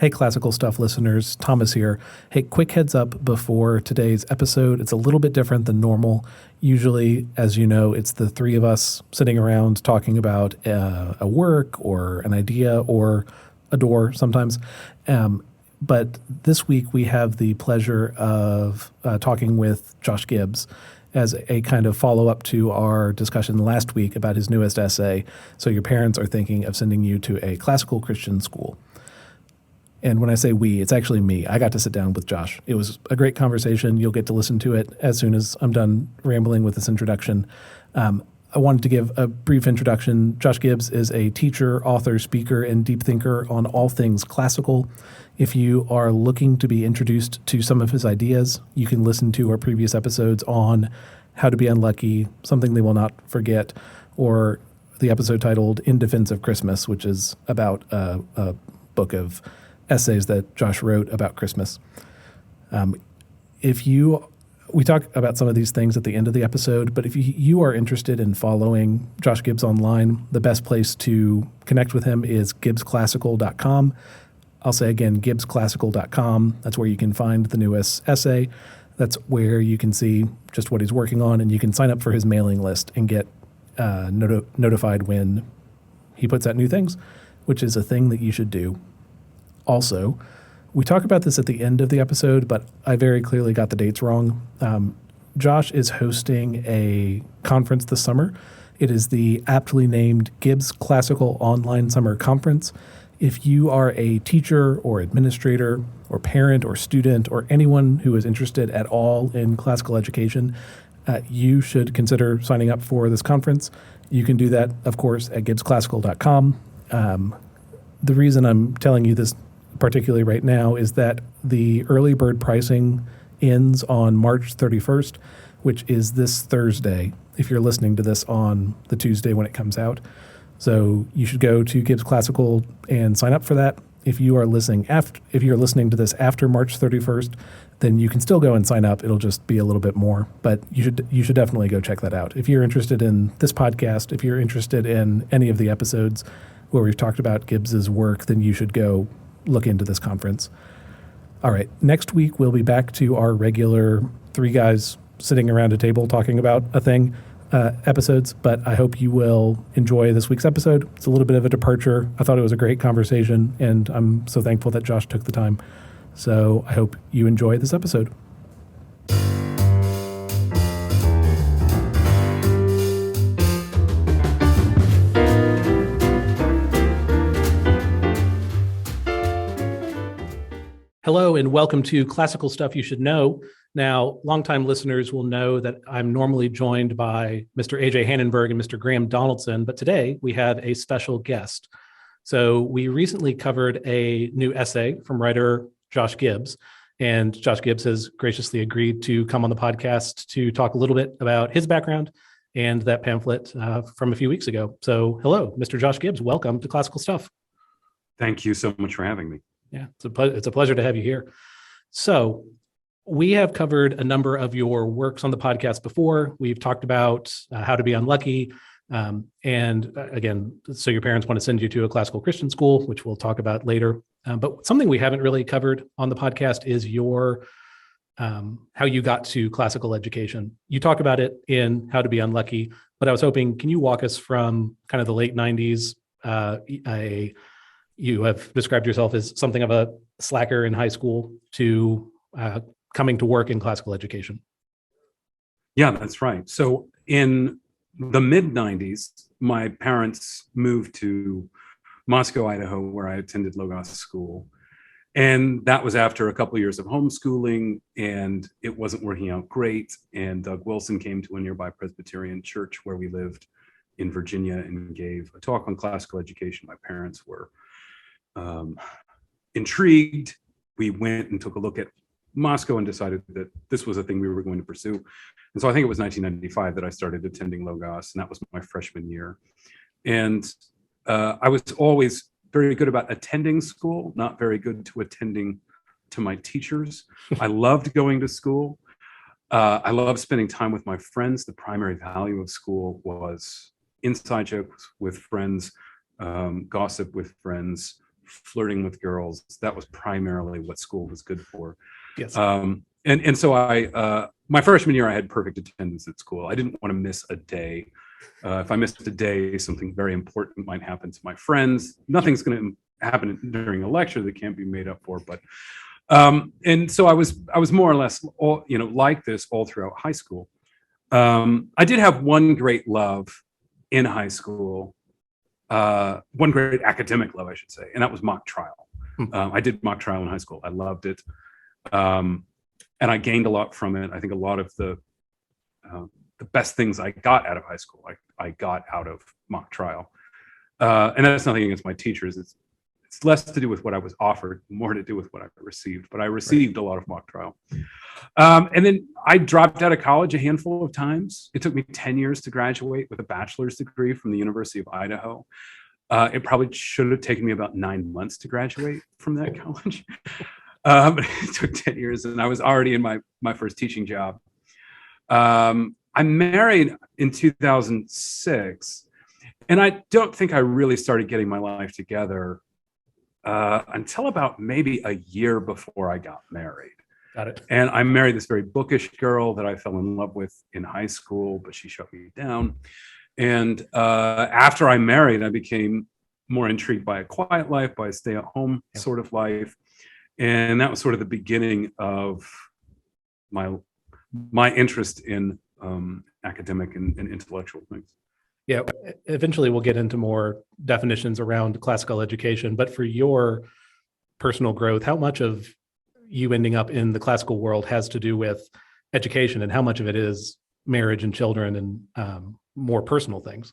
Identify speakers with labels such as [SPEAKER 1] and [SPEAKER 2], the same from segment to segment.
[SPEAKER 1] Hey, Classical Stuff listeners, Thomas here. Hey, quick heads up before today's episode. It's a little bit different than normal. Usually, as you know, it's the three of us sitting around talking about a work or an idea or a door sometimes. But this week we have the pleasure of talking with Josh Gibbs as a kind of follow-up to our discussion last week about his newest essay, So Your Parents Are Thinking of Sending You to a Classical Christian School. And when I say we, it's actually me. I got to sit down with Josh. It was a great conversation. You'll get to listen to it as soon as I'm done rambling with this introduction. I wanted to give a brief introduction. Josh Gibbs is a teacher, author, speaker, and deep thinker on all things classical. If you are looking to be introduced to some of his ideas, you can listen to our previous episodes on How to Be Unlucky, Something They Will Not Forget, or the episode titled In Defense of Christmas, which is about a book of essays that Josh wrote about Christmas. We talk about some of these things at the end of the episode, but if you are interested in following Josh Gibbs online, the best place to connect with him is gibbsclassical.com. I'll say again, gibbsclassical.com. That's where you can find the newest essay. That's where you can see just what he's working on, and you can sign up for his mailing list and get notified when he puts out new things, which is a thing that you should do. Also, we talk about this at the end of the episode, but I very clearly got the dates wrong. Josh is hosting a conference this summer. It is the aptly named Gibbs Classical Online Summer Conference. If you are a teacher or administrator or parent or student or anyone who is interested at all in classical education, you should consider signing up for this conference. You can do that, of course, at gibbsclassical.com. The reason I'm telling you this particularly right now is that the early bird pricing ends on March 31st, which is this Thursday, if you're listening to this on the Tuesday when it comes out. So you should go to Gibbs Classical and sign up for that. If you're listening to this after March 31st, then you can still go and sign up. It'll just be a little bit more, but you should definitely go check that out. If you're interested in this podcast, if you're interested in any of the episodes where we've talked about Gibbs's work, then you should go look into this conference. All right, next week we'll be back to our regular three guys sitting around a table talking about a thing episodes, but I hope you will enjoy this week's episode. It's a little bit of a departure. I thought it was a great conversation, and I'm so thankful that Josh took the time. So I hope you enjoy this episode. Hello, and welcome to Classical Stuff You Should Know. Now, longtime listeners will know that I'm normally joined by Mr. A.J. Hannenberg and Mr. Graham Donaldson, but today we have a special guest. So we recently covered a new essay from writer Josh Gibbs, and Josh Gibbs has graciously agreed to come on the podcast to talk a little bit about his background and that pamphlet from a few weeks ago. So hello, Mr. Josh Gibbs. Welcome to Classical Stuff.
[SPEAKER 2] Thank you so much for having me.
[SPEAKER 1] Yeah, it's a pleasure to have you here. So we have covered a number of your works on the podcast before. We've talked about How to Be Unlucky. And again, So Your Parents Want to Send You to a Classical Christian School, which we'll talk about later. But something we haven't really covered on the podcast is your how you got to classical education. You talk about it in How to Be Unlucky, but I was hoping, can you walk us from kind of the late 90s? You have described yourself as something of a slacker in high school to coming to work in classical education.
[SPEAKER 2] Yeah, that's right. So in the mid-90s, my parents moved to Moscow, Idaho, where I attended Logos school. And that was after a couple of years of homeschooling, and it wasn't working out great. And Doug Wilson came to a nearby Presbyterian church where we lived in Virginia and gave a talk on classical education. My parents were intrigued. We went and took a look at Moscow and decided that this was a thing we were going to pursue. And so I think it was 1995 that I started attending Logos, and that was my freshman year. And I was always very good about attending school, not very good to attending to my teachers. I loved going to school. I loved spending time with my friends. The primary value of school was inside jokes with friends, gossip with friends, flirting with girls. That was primarily what school was good for.
[SPEAKER 1] Yes.
[SPEAKER 2] And so my freshman year, I had perfect attendance at school. I didn't want to miss a day. If I missed a day, something very important might happen to my friends. Nothing's going to happen during a lecture that can't be made up for. But and so I was more or less like this all throughout high school. I did have one great love in high school, one great academic love, I should say, and that was mock trial. I did mock trial in high school. I loved it. And I gained a lot from it. I think a lot of the best things I got out of high school, I got out of mock trial. And that's nothing against my teachers. It's less to do with what I was offered, more to do with what I received. But I received a lot of mock trial. And then I dropped out of college a handful of times. It took me 10 years to graduate with a bachelor's degree from the University of Idaho. It probably should have taken me about 9 months to graduate from that college. It took 10 years, and I was already in my first teaching job. I married in 2006, and I don't think I really started getting my life together until about maybe a year before I got married.
[SPEAKER 1] Got it.
[SPEAKER 2] And I married this very bookish girl that I fell in love with in high school, but she shut me down. And after I married, I became more intrigued by a quiet life, by a stay-at-home sort of life. And that was sort of the beginning of my interest in academic and intellectual things.
[SPEAKER 1] Yeah, eventually we'll get into more definitions around classical education, but for your personal growth, how much of you ending up in the classical world has to do with education, and how much of it is marriage and children and more personal things?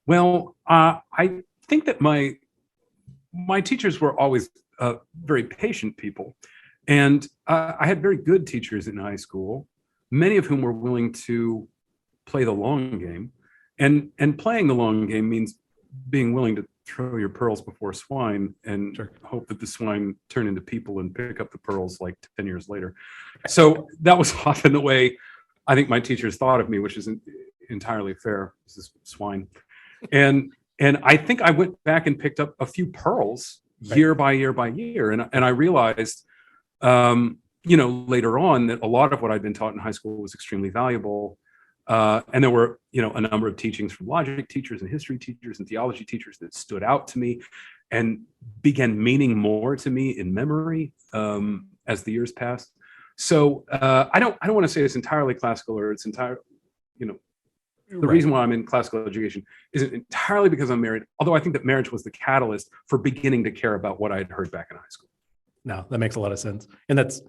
[SPEAKER 2] Well, I think that my teachers were always very patient people, and I had very good teachers in high school, many of whom were willing to play the long game. And playing the long game means being willing to throw your pearls before swine and hope that the swine turn into people and pick up the pearls like 10 years later. So that was often the way I think my teachers thought of me, which isn't entirely fair. This is swine. And I think I went back and picked up a few pearls year by year by year. And I realized, later on that a lot of what I'd been taught in high school was extremely valuable. And there were, a number of teachings from logic teachers and history teachers and theology teachers that stood out to me and began meaning more to me in memory as the years passed. So I don't want to say it's entirely classical or it's entire, the reason why I'm in classical education isn't entirely because I'm married, although I think that marriage was the catalyst for beginning to care about what I had heard back in high school.
[SPEAKER 1] No, that makes a lot of sense. And that's,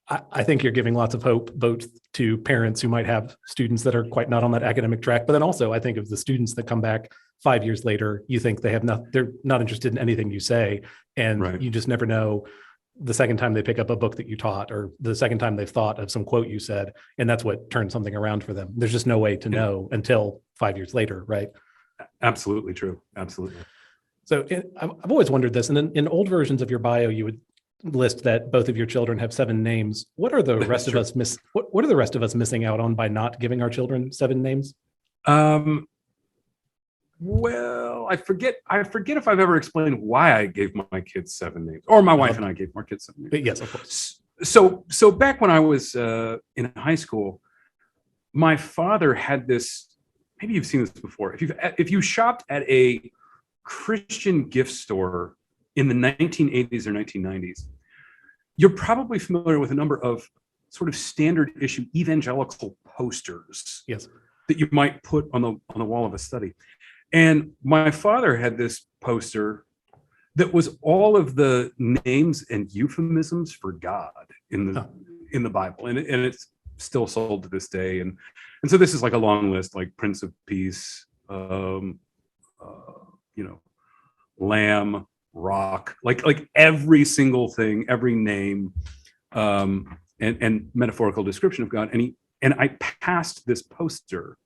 [SPEAKER 1] I think you're giving lots of hope both to parents who might have students that are quite not on that academic track, but then also I think of the students that come back 5 years later, you think they're not interested in anything you say, and you just never know the second time they pick up a book that you taught or the second time they've thought of some quote you said, and that's what turned something around for them. There's just no way to know until 5 years later, right?
[SPEAKER 2] Absolutely true. Absolutely.
[SPEAKER 1] So I've always wondered this, and in old versions of your bio, you would list that both of your children have 7 names. What are the rest of us what are the rest of us missing out on by not giving our children 7 names?
[SPEAKER 2] Well, I forget if I've ever explained why I gave my kids 7 names, or my wife and I gave our kids 7 names.
[SPEAKER 1] But yes, of course.
[SPEAKER 2] So back when I was in high school, my father had this. Maybe you've seen this before. If you shopped at a Christian gift store in the 1980s or 1990s, you're probably familiar with a number of sort of standard issue evangelical posters that you might put on the wall of a study. And my father had this poster that was all of the names and euphemisms for God in the Bible, and it's still sold to this day. And so this is like a long list, like Prince of Peace, Lamb, Rock, like every single thing, every name, and metaphorical description of God. And I passed this poster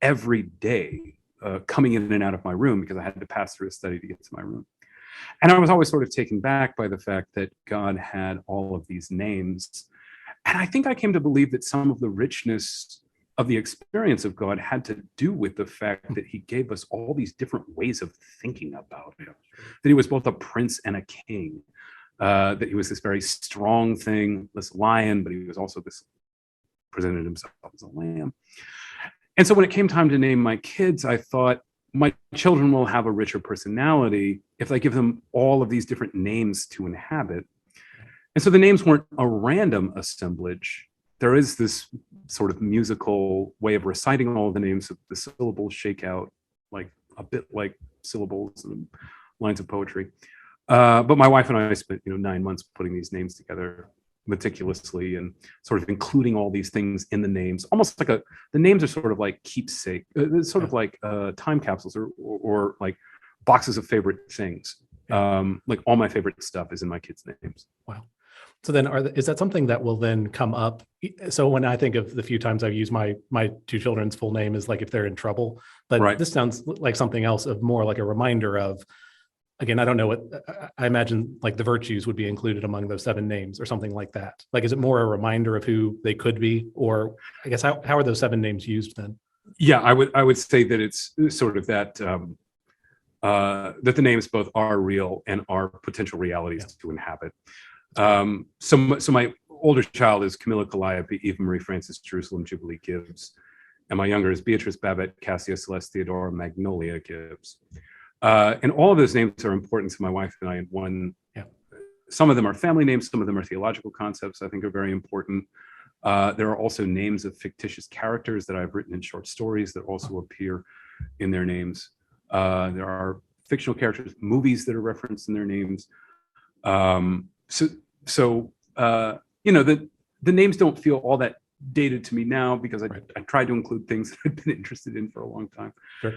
[SPEAKER 2] every day, coming in and out of my room, because I had to pass through a study to get to my room. And I was always sort of taken back by the fact that God had all of these names. And I think I came to believe that some of the richness of the experience of God had to do with the fact that he gave us all these different ways of thinking about him. That he was both a prince and a king. That he was this very strong thing, this lion, but he was also this, presented himself as a lamb. And so when it came time to name my kids, I thought my children will have a richer personality if I give them all of these different names to inhabit. And so the names weren't a random assemblage. There is this sort of musical way of reciting all of the names of the syllables shake out, like a bit like syllables and lines of poetry. But my wife and I spent 9 months putting these names together meticulously and sort of including all these things in the names, almost like the names are sort of like keepsake, sort of like time capsules or like boxes of favorite things. Like all my favorite stuff is in my kids' names.
[SPEAKER 1] Wow. So then is that something that will then come up? So when I think of the few times I've used my two children's full name is like if they're in trouble, but
[SPEAKER 2] Right.
[SPEAKER 1] This sounds like something else of more like a reminder of, again, I don't know I imagine like the virtues would be included among those 7 names or something like that. Like, is it more a reminder of who they could be? Or I guess, how are those 7 names used then?
[SPEAKER 2] Yeah, I would say that it's sort of that, that the names both are real and are potential realities to inhabit. So my older child is Camilla Calliope, Eva Marie Frances Jerusalem Jubilee Gibbs. And my younger is Beatrice Babette Cassia Celeste Theodora Magnolia Gibbs. And all of those names are important to my wife and I in one.
[SPEAKER 1] Yeah.
[SPEAKER 2] Some of them are family names, some of them are theological concepts I think are very important. There are also names of fictitious characters that I've written in short stories that also appear in their names. There are fictional characters, movies that are referenced in their names. The names don't feel all that dated to me now because I tried to include things that I've been interested in for a long time.
[SPEAKER 1] Sure.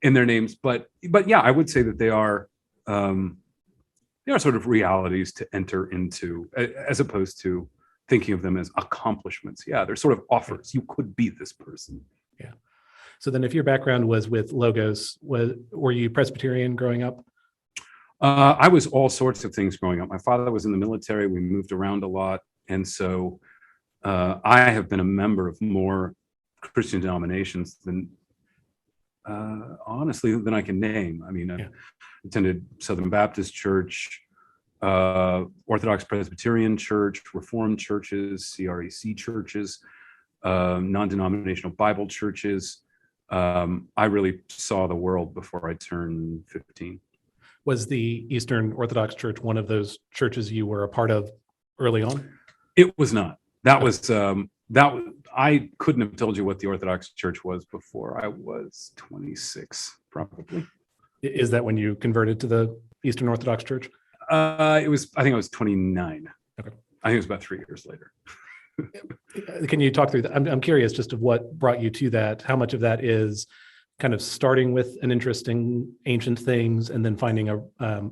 [SPEAKER 2] In their names, but yeah, I would say that they are sort of realities to enter into, as opposed to thinking of them as accomplishments. Yeah, they're sort of offers. You could be this person.
[SPEAKER 1] Yeah. So then, if your background was with Logos, were you Presbyterian growing up?
[SPEAKER 2] I was all sorts of things growing up. My father was in the military. We moved around a lot, and so I have been a member of more Christian denominations than. Honestly, than I can name. I mean, I attended Southern Baptist Church, Orthodox Presbyterian Church, Reformed churches, CREC churches, non-denominational Bible churches. I really saw the world before I turned 15.
[SPEAKER 1] Was the Eastern Orthodox Church one of those churches you were a part of early on?
[SPEAKER 2] It was not. I couldn't have told you what the Orthodox Church was before I was 26, probably.
[SPEAKER 1] Is that when you converted to the Eastern Orthodox Church?
[SPEAKER 2] I think I was 29.
[SPEAKER 1] Okay.
[SPEAKER 2] I think it was about 3 years later.
[SPEAKER 1] Can you talk through that? I'm curious just of what brought you to that. How much of that is kind of starting with an interest in ancient things and then finding a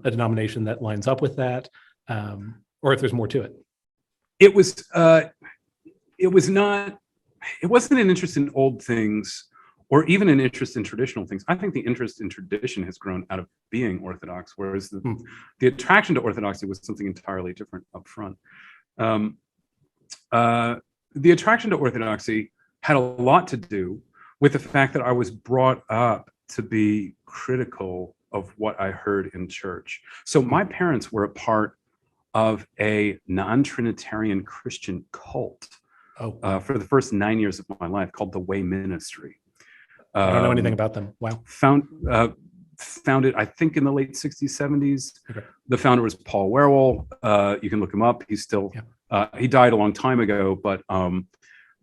[SPEAKER 1] denomination that lines up with that, or if there's more to it?
[SPEAKER 2] It wasn't an interest in old things or even an interest in traditional things. I think the interest in tradition has grown out of being Orthodox, whereas the attraction to Orthodoxy was something entirely different up front. The attraction to Orthodoxy had a lot to do with the fact that I was brought up to be critical of what I heard in church. So my parents were a part of a non-Trinitarian Christian cult for the first 9 years of my life, called the Way Ministry.
[SPEAKER 1] I don't know anything about them. Wow.
[SPEAKER 2] Founded, I think, in the late 60s, 70s. Okay. The founder was Paul Wierwille. You can look him up. He's still, he died a long time ago, but the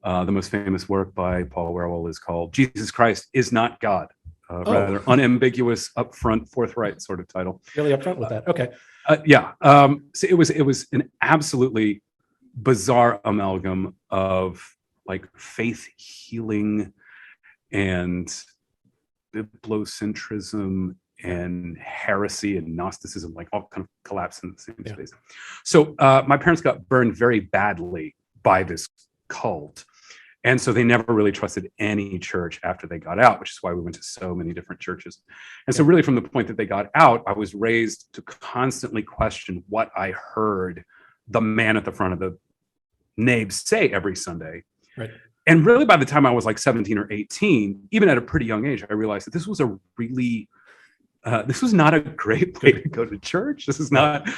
[SPEAKER 2] most famous work by Paul Wierwille is called Jesus Christ is Not God. Rather unambiguous, upfront, forthright sort of title.
[SPEAKER 1] Really upfront with that. Okay.
[SPEAKER 2] So it was an absolutely bizarre amalgam of like faith healing and bibliocentrism and heresy and Gnosticism, like all kind of collapsed in the same space. So my parents got burned very badly by this cult. And so they never really trusted any church after they got out, which is why we went to so many different churches. And so really from the point that they got out, I was raised to constantly question what I heard the man at the front of the nave say every Sunday.
[SPEAKER 1] Right.
[SPEAKER 2] And really, by the time I was like 17 or 18, even at a pretty young age, I realized that this was this was not a great way to go to church. This is not.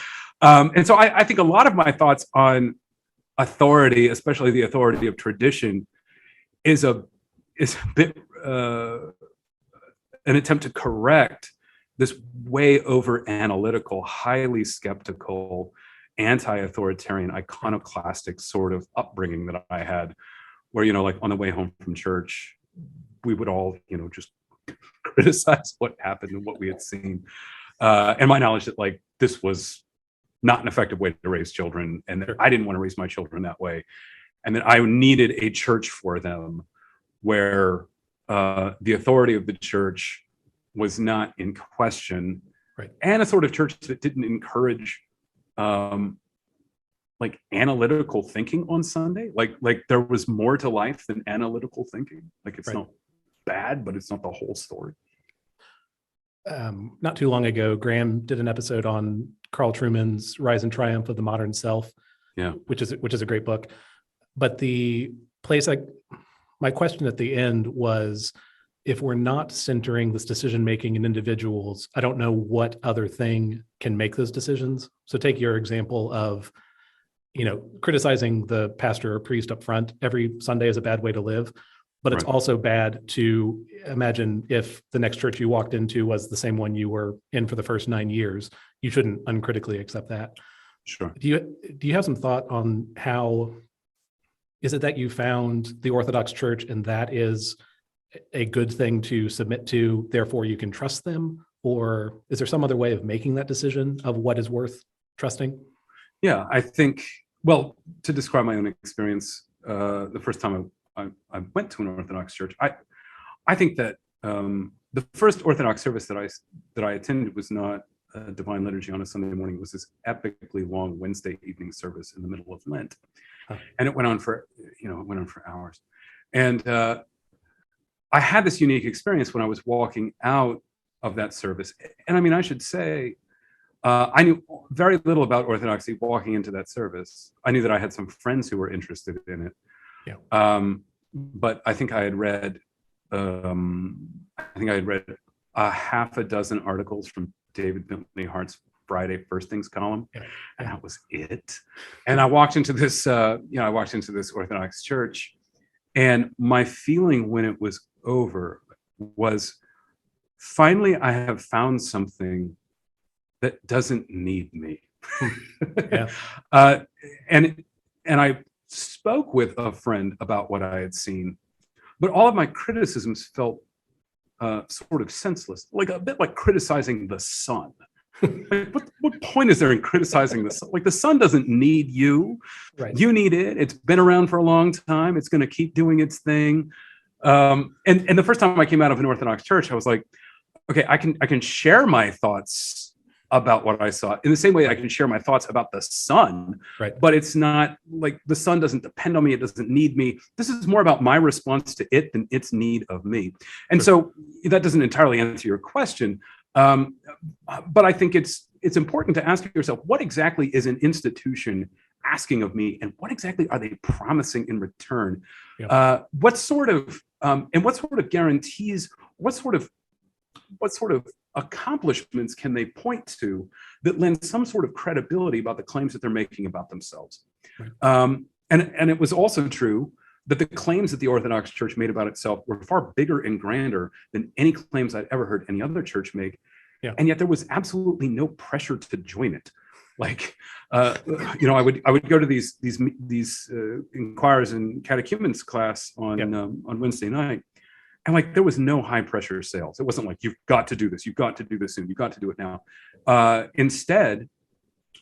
[SPEAKER 2] And so I think a lot of my thoughts on authority, especially the authority of tradition, is a bit an attempt to correct this way over analytical, highly skeptical, anti-authoritarian, iconoclastic sort of upbringing that I had, where, like on the way home from church, we would all, just criticize what happened and what we had seen. And my knowledge that like this was not an effective way to raise children, and that I didn't want to raise my children that way, and that I needed a church for them where the authority of the church was not in question,
[SPEAKER 1] right,
[SPEAKER 2] and a sort of church that didn't encourage like analytical thinking on Sunday. Like there was more to life than analytical thinking. Like it's not bad, but it's not the whole story.
[SPEAKER 1] Not too long ago, Graham did an episode on Carl Truman's Rise and Triumph of the Modern Self, which is a great book. But the place, my question at the end was, if we're not centering this decision making in individuals, I don't know what other thing can make those decisions. So take your example of, criticizing the pastor or priest up front every Sunday is a bad way to live. But it's also bad to imagine if the next church you walked into was the same one you were in for the first 9 years. You shouldn't uncritically accept that.
[SPEAKER 2] Sure.
[SPEAKER 1] Do you have some thought on how is it that you found the Orthodox Church and that is a good thing to submit to, therefore you can trust them? Or is there some other way of making that decision of what is worth trusting?
[SPEAKER 2] Yeah, I think, well, to describe my own experience, the first time I went to an Orthodox church, I think that the first Orthodox service that I attended was not a divine liturgy on a Sunday morning. It was this epically long Wednesday evening service in the middle of Lent, and it went on for hours. And I had this unique experience when I was walking out of that service. And I mean, I should say, I knew very little about Orthodoxy walking into that service. I knew that I had some friends who were interested in it. But I think I had read a half a dozen articles from David Bentley Hart's Friday First Things column, and that was it. And I walked into this, Orthodox church, and my feeling when it was over was, finally, I have found something that doesn't need me. And I spoke with a friend about what I had seen, but all of my criticisms felt sort of senseless, like a bit like criticizing the sun. Like, what point is there in criticizing the sun? Like, the sun doesn't need you. Right. You need it. It's been around for a long time. It's going to keep doing its thing. And the first time I came out of an Orthodox church, I was like, okay, I can share my thoughts about what I saw in the same way I can share my thoughts about the sun, but it's not like the sun doesn't depend on me. It doesn't need me. This is more about my response to it than its need of me. And so that doesn't entirely answer your question. But I think it's important to ask yourself, what exactly is an institution asking of me, and what exactly are they promising in return? What sort of guarantees, what sort of accomplishments can they point to that lend some sort of credibility about the claims that they're making about themselves? And it was also true that the claims that the Orthodox Church made about itself were far bigger and grander than any claims I'd ever heard any other church make. And yet there was absolutely no pressure to join it. Like, I would go to these inquirers and catechumens class on Wednesday night. And like, there was no high pressure sales. It wasn't like, you've got to do this. You've got to do this soon. You've got to do it now. Instead,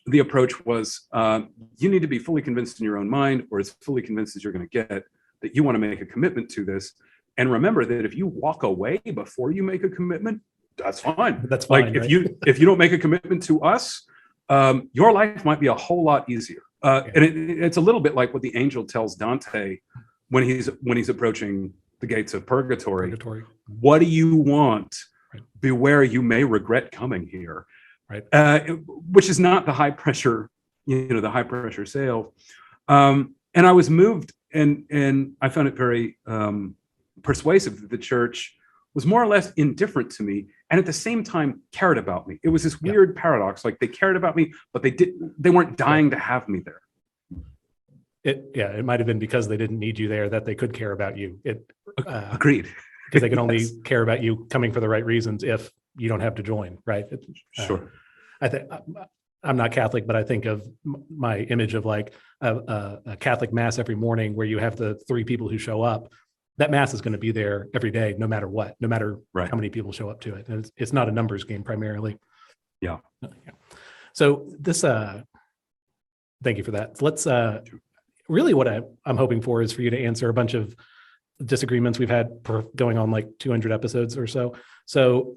[SPEAKER 2] the approach was, you need to be fully convinced in your own mind, or as fully convinced as you're going to get, that you want to make a commitment to this. And remember that if you walk away before you make a commitment, that's fine.
[SPEAKER 1] That's fine.
[SPEAKER 2] Like, if you don't make a commitment to us, your life might be a whole lot easier. And it's a little bit like what the angel tells Dante when he's approaching the gates of purgatory. What do you want? Beware, you may regret coming here. Which is not the high pressure, the high pressure sale. And I was moved and I found it very persuasive that the church was more or less indifferent to me, and at the same time cared about me. It was this weird paradox. Like, they cared about me, but they weren't dying to have me there.
[SPEAKER 3] It might have been because they didn't need you there that they could care about you.
[SPEAKER 2] Agreed.
[SPEAKER 3] Because they can only
[SPEAKER 2] Yes.
[SPEAKER 3] care about you coming for the right reasons if you don't have to join, right?
[SPEAKER 2] Sure.
[SPEAKER 3] I think I'm not Catholic, but I think of my image of like a Catholic mass every morning where you have the 3 people who show up. That mass is going to be there every day, no matter what, no matter how many people show up to it. And it's not a numbers game primarily.
[SPEAKER 2] Yeah.
[SPEAKER 3] So this, thank you for that. Let's really what I'm hoping for is for you to answer a bunch of disagreements we've had for going on like 200 episodes or so. So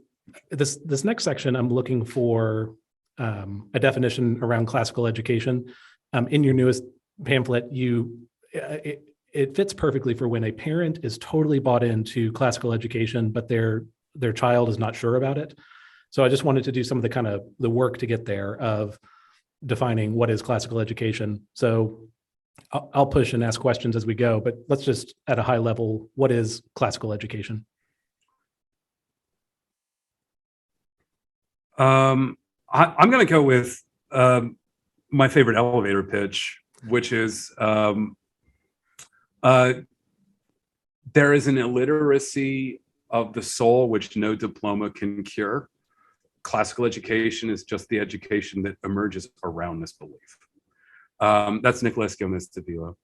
[SPEAKER 3] this next section, I'm looking for a definition around classical education. In your newest pamphlet, it fits perfectly for when a parent is totally bought into classical education, but their child is not sure about it. So I just wanted to do some of the work to get there of defining what is classical education. So I'll push and ask questions as we go, but let's just at a high level, what is classical education?
[SPEAKER 2] I'm going to go with my favorite elevator pitch, which is there is an illiteracy of the soul which no diploma can cure. Classical education is just the education that emerges around this belief. That's Nicholas Gomez Davila.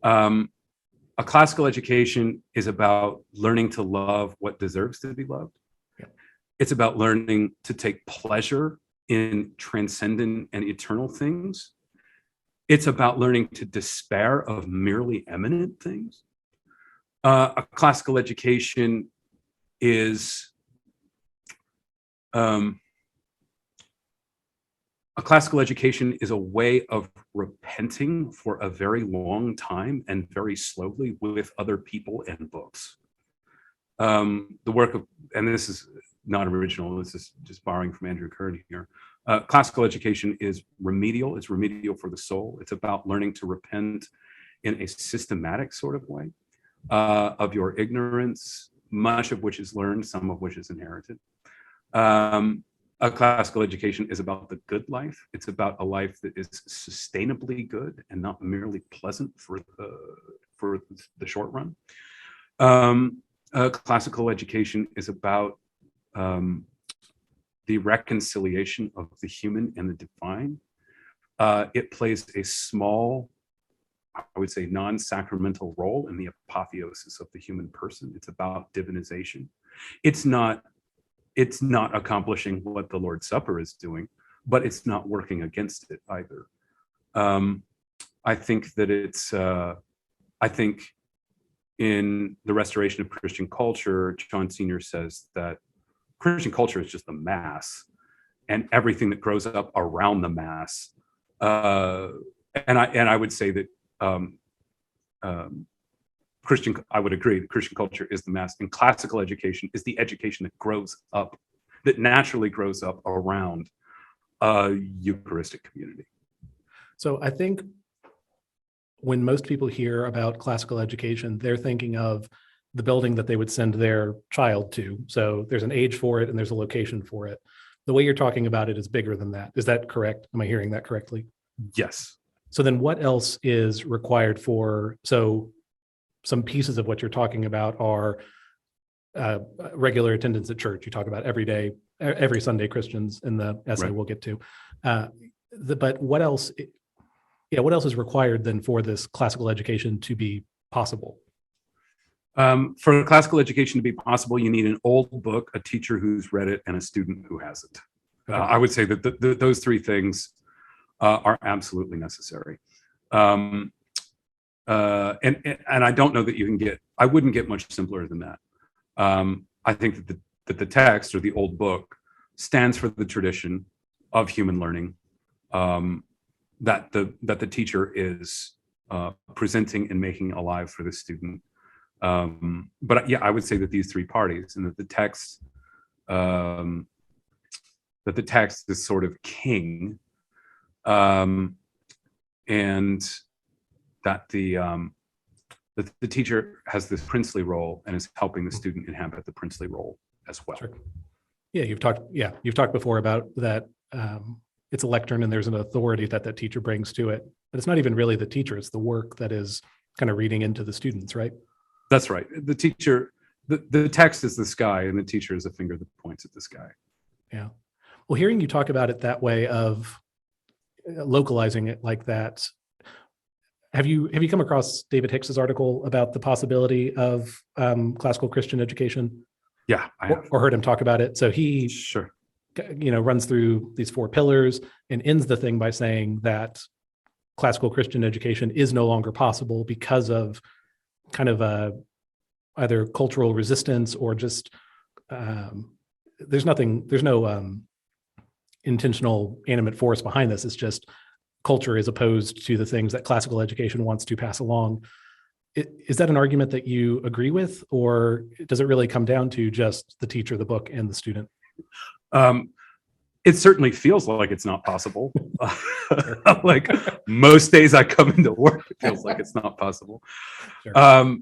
[SPEAKER 2] A classical education is about learning to love what deserves to be loved. Yeah. It's about learning to take pleasure in transcendent and eternal things. It's about learning to despair of merely eminent things. A classical education is a classical education is a way of repenting for a very long time and very slowly with other people and books. The work of, and this is not original, this is just borrowing from Andrew Kern here. Classical education is remedial. It's remedial for the soul. It's about learning to repent in a systematic sort of way of your ignorance, much of which is learned, some of which is inherited. A classical education is about the good life. It's about a life that is sustainably good and not merely pleasant for the short run. Classical education is about the reconciliation of the human and the divine. It plays a small, I would say, non-sacramental role in the apotheosis of the human person. It's about divinization. It's not accomplishing what the Lord's Supper is doing, but it's not working against it either. I think that I think in the restoration of Christian culture, John Senior says that Christian culture is just the mass and everything that grows up around the mass. And I would say that I would agree that Christian culture is the mass, and classical education is the education that grows up, that naturally grows up around a Eucharistic community.
[SPEAKER 3] So I think when most people hear about classical education, they're thinking of the building that they would send their child to. So there's an age for it and there's a location for it. The way you're talking about it is bigger than that. Is that correct? Am I hearing that correctly?
[SPEAKER 2] Yes.
[SPEAKER 3] So then what else is required for, so some pieces of what you're talking about are regular attendance at church. You talk about every day, every Sunday Christians in the essay we'll get to. But what else? Yeah, what else is required then for this classical education to be possible?
[SPEAKER 2] For classical education to be possible, you need an old book, a teacher who's read it, and a student who hasn't. Okay. I would say that those three things are absolutely necessary. And I don't know that you can get, I wouldn't get much simpler than that. I think that the text or the old book stands for the tradition of human learning that the teacher is presenting and making alive for the student. But yeah, I would say that these three parties, and that the text is sort of king, and that that the teacher has this princely role and is helping the student inhabit the princely role as well.
[SPEAKER 3] Sure. Yeah, you've talked before about that. It's a lectern and there's an authority that that teacher brings to it, but it's not even really the teacher, it's the work that is kind of reading into the students, right?
[SPEAKER 2] That's right. The teacher, the text is the sky and the teacher is a finger that points at the sky.
[SPEAKER 3] Yeah. Well, hearing you talk about it that way of localizing it like that, have you come across David Hicks's article about the possibility of classical Christian education?
[SPEAKER 2] Yeah, I have.
[SPEAKER 3] Or heard him talk about it. So he
[SPEAKER 2] Sure.
[SPEAKER 3] runs through these 4 pillars and ends the thing by saying that classical Christian education is no longer possible because of kind of either cultural resistance or just there's no intentional animate force behind this. It's just culture is opposed to the things that classical education wants to pass along. Is that an argument that you agree with, or does it really come down to just the teacher, the book, and the student?
[SPEAKER 2] It certainly feels like it's not possible. Like most days I come into work, it feels like it's not possible.
[SPEAKER 3] Sure.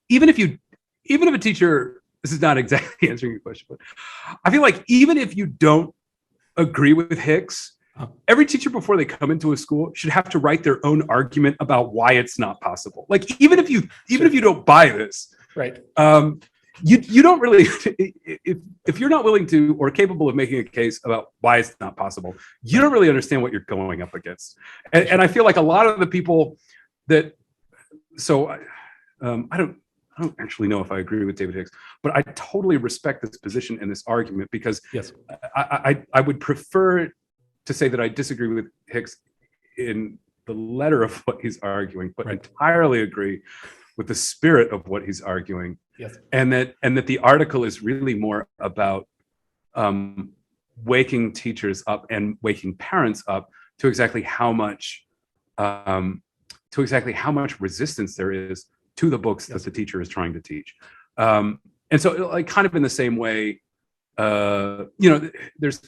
[SPEAKER 2] Even if a teacher, this is not exactly answering your question, but I feel like even if you don't agree with Hicks, every teacher before they come into a school should have to write their own argument about why it's not possible. Like even if you don't buy this,
[SPEAKER 3] Right.
[SPEAKER 2] You don't really, if you're not willing to or capable of making a case about why it's not possible, you don't really understand what you're going up against. And I feel like a lot of the people that, so I don't actually know if I agree with David Hicks, but I totally respect this position and this argument because
[SPEAKER 3] Yes.
[SPEAKER 2] I would prefer to say that I disagree with Hicks in the letter of what he's arguing, but
[SPEAKER 3] Right.
[SPEAKER 2] entirely agree with the spirit of what he's arguing.
[SPEAKER 3] Yes.
[SPEAKER 2] And that the article is really more about waking teachers up and waking parents up to exactly how much resistance there is to the books that the teacher is trying to teach. And so, like, kind of in the same way, there's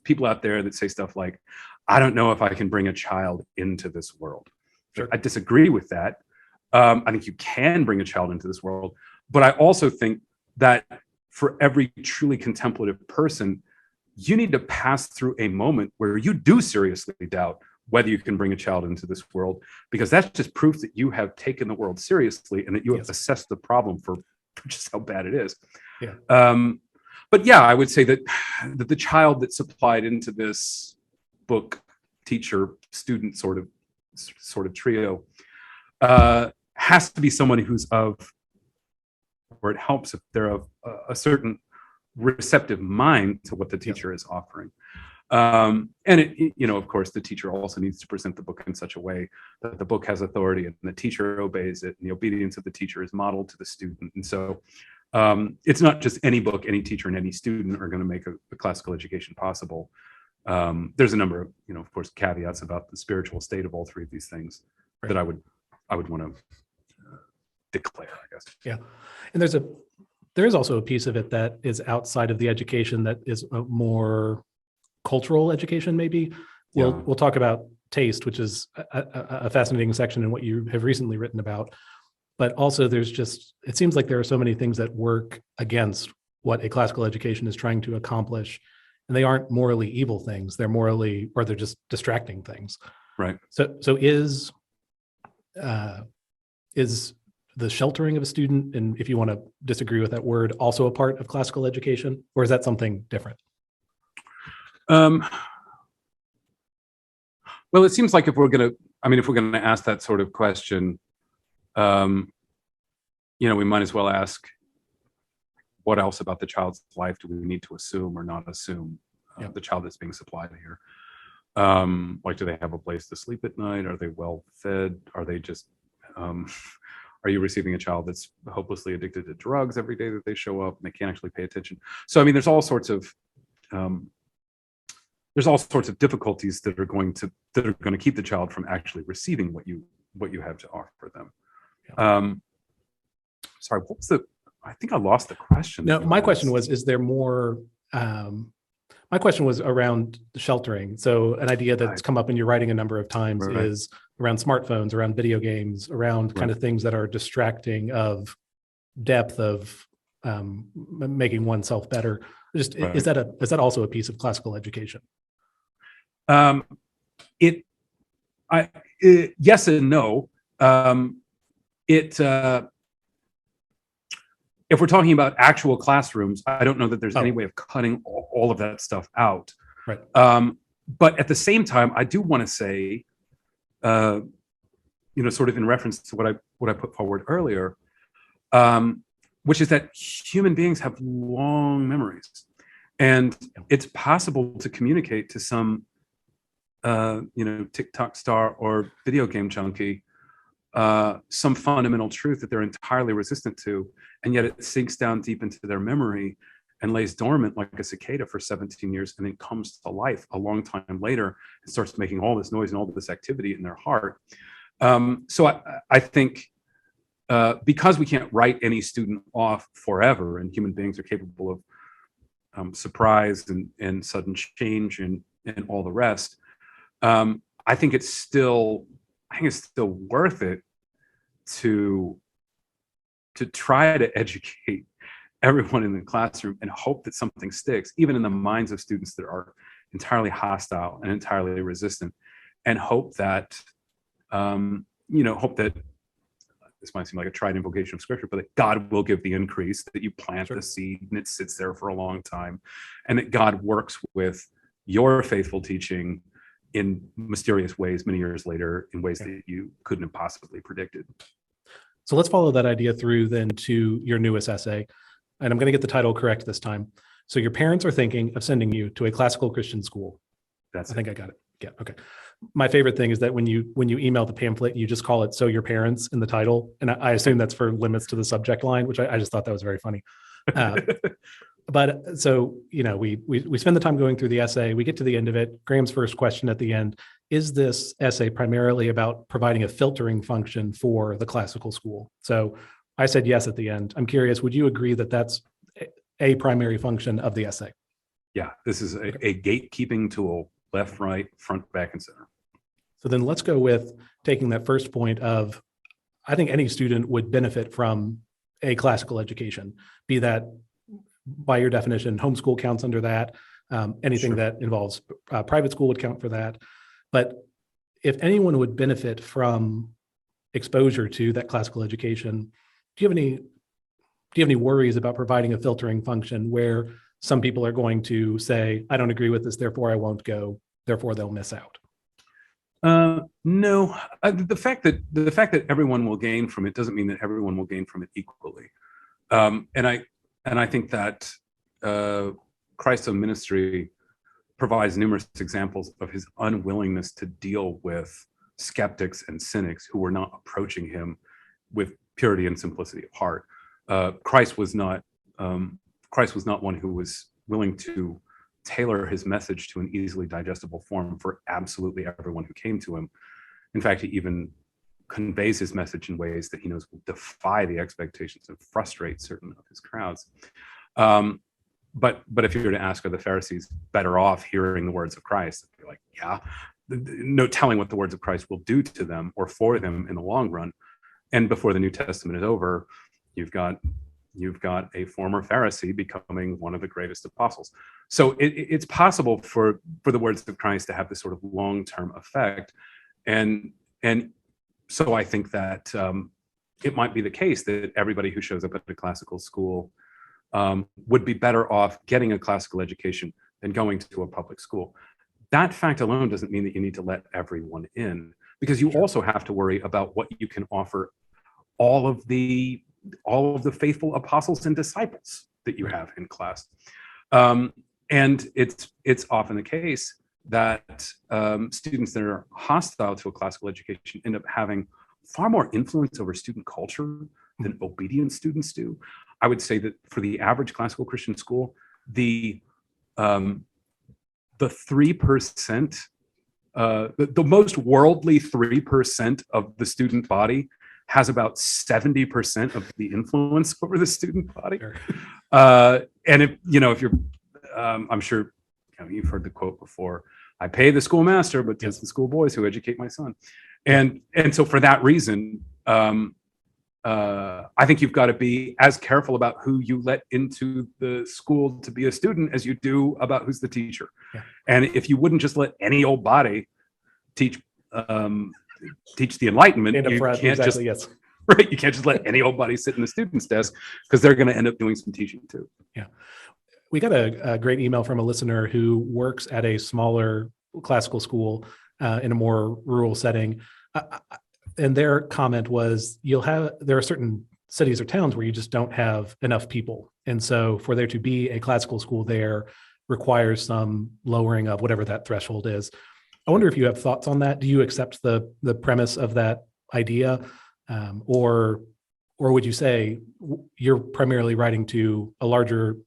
[SPEAKER 2] people out there that say stuff like, "I don't know if I can bring a child into this world."
[SPEAKER 3] Sure.
[SPEAKER 2] I disagree with that. I think you can bring a child into this world, but I also think that for every truly contemplative person, you need to pass through a moment where you do seriously doubt whether you can bring a child into this world, because that's just proof that you have taken the world seriously and that you have assessed the problem for just how bad it is.
[SPEAKER 3] Yeah.
[SPEAKER 2] But yeah, I would say that the child that's supplied into this book, teacher, student sort of trio, has to be someone who's or it helps if they're of a certain receptive mind to what the teacher is offering. And of course, the teacher also needs to present the book in such a way that the book has authority and the teacher obeys it, and the obedience of the teacher is modeled to the student. And so it's not just any book, any teacher, and any student are going to make a classical education possible. There's a number of, of course, caveats about the spiritual state of all 3 of these things that I would want to declare, I guess.
[SPEAKER 3] Yeah. And there is also a piece of it that is outside of the education that is a more cultural education, maybe. We'll talk about taste, which is a fascinating section in what you have recently written about. But also it seems like there are so many things that work against what a classical education is trying to accomplish. And they aren't morally evil things. They're just distracting things.
[SPEAKER 2] Right.
[SPEAKER 3] So is the sheltering of a student, and if you want to disagree with that word, also a part of classical education, or is that something different?
[SPEAKER 2] Well, it seems like if we're going to ask that sort of question, we might as well ask, what else about the child's life do we need to assume or not assume the child that's being supplied here? Like, do they have a place to sleep at night? Are they well fed? Are they just are you receiving a child that's hopelessly addicted to drugs every day that they show up and they can't actually pay attention? So, there's all sorts of difficulties that are going to keep the child from actually receiving what you have to offer them. Sorry, I think I lost the question.
[SPEAKER 3] No, my question was, is there more My question was around sheltering. So an idea that's come up in your writing a number of times
[SPEAKER 2] Right.
[SPEAKER 3] is around smartphones, around video games, around kind of things that are distracting of depth of making oneself better. Just is that also a piece of classical education?
[SPEAKER 2] Yes and no. If we're talking about actual classrooms, I don't know that there's any way of cutting all of that stuff out.
[SPEAKER 3] Right.
[SPEAKER 2] But at the same time, I do want to say, sort of in reference to what I put forward earlier, which is that human beings have long memories, and it's possible to communicate to some, TikTok star or video game junkie some fundamental truth that they're entirely resistant to, and yet it sinks down deep into their memory and lays dormant like a cicada for 17 years, and then comes to life a long time later and starts making all this noise and all this activity in their heart. So I think because we can't write any student off forever, and human beings are capable of surprise and sudden change and all the rest, I think it's still worth it to try to educate everyone in the classroom and hope that something sticks, even in the minds of students that are entirely hostile and entirely resistant, and hope that this might seem like a tried invocation of scripture, but that God will give the increase, that you plant the seed and it sits there for a long time, and that God works with your faithful teaching in mysterious ways many years later, in ways that you couldn't have possibly predicted.
[SPEAKER 3] So let's follow that idea through then to your newest essay. And I'm going to get the title correct this time. So your parents are thinking of sending you to a classical Christian school. I think I got it. Yeah. Okay. My favorite thing is that when you email the pamphlet, you just call it "So Your Parents" in the title. And I assume that's for limits to the subject line, which I just thought that was very funny. But so, we spend the time going through the essay, we get to the end of it. Graham's first question at the end: is this essay primarily about providing a filtering function for the classical school? So I said yes at the end. I'm curious, would you agree that that's a primary function of the essay?
[SPEAKER 2] Yeah, this is a gatekeeping tool, left, right, front, back, and center.
[SPEAKER 3] So then let's go with taking that first point of, I think any student would benefit from a classical education, be that by your definition, homeschool counts under that. Anything that involves private school would count for that. But if anyone would benefit from exposure to that classical education, do you have any worries about providing a filtering function where some people are going to say, I don't agree with this, therefore I won't go, therefore they'll miss out?
[SPEAKER 2] No, the fact that everyone will gain from it doesn't mean that everyone will gain from it equally. And I think that Christ's own ministry provides numerous examples of his unwillingness to deal with skeptics and cynics who were not approaching him with purity and simplicity of heart. Christ was not one who was willing to tailor his message to an easily digestible form for absolutely everyone who came to him. In fact, he even conveys his message in ways that he knows will defy the expectations and frustrate certain of his crowds. But if you were to ask, are the Pharisees better off hearing the words of Christ? They'd be like, yeah, no telling what the words of Christ will do to them or for them in the long run. And before the New Testament is over, you've got a former Pharisee becoming one of the greatest apostles. So it's possible for the words of Christ to have this sort of long-term effect. And so I think that it might be the case that everybody who shows up at a classical school would be better off getting a classical education than going to a public school. That fact alone doesn't mean that you need to let everyone in, because you also have to worry about what you can offer all of the faithful apostles and disciples that you have in class. And it's often the case that students that are hostile to a classical education end up having far more influence over student culture than obedient students do. I would say that for the average classical Christian school, the 3%, the most worldly 3% of the student body has about 70% of the influence over the student body. And if you're, I'm sure you've heard the quote before, I pay the schoolmaster, but it's the schoolboys who educate my son. And so for that reason, I think you've got to be as careful about who you let into the school to be a student as you do about who's the teacher.
[SPEAKER 3] Yeah.
[SPEAKER 2] And if you wouldn't just let any old body teach the Enlightenment, you can't just right. You can't just let any old body sit in the student's desk, because they're going to end up doing some teaching too.
[SPEAKER 3] Yeah. We got a great email from a listener who works at a smaller classical school in a more rural setting. And their comment was, there are certain cities or towns where you just don't have enough people. And so for there to be a classical school there requires some lowering of whatever that threshold is. I wonder if you have thoughts on that. Do you accept the premise of that idea? Or would you say you're primarily writing to a larger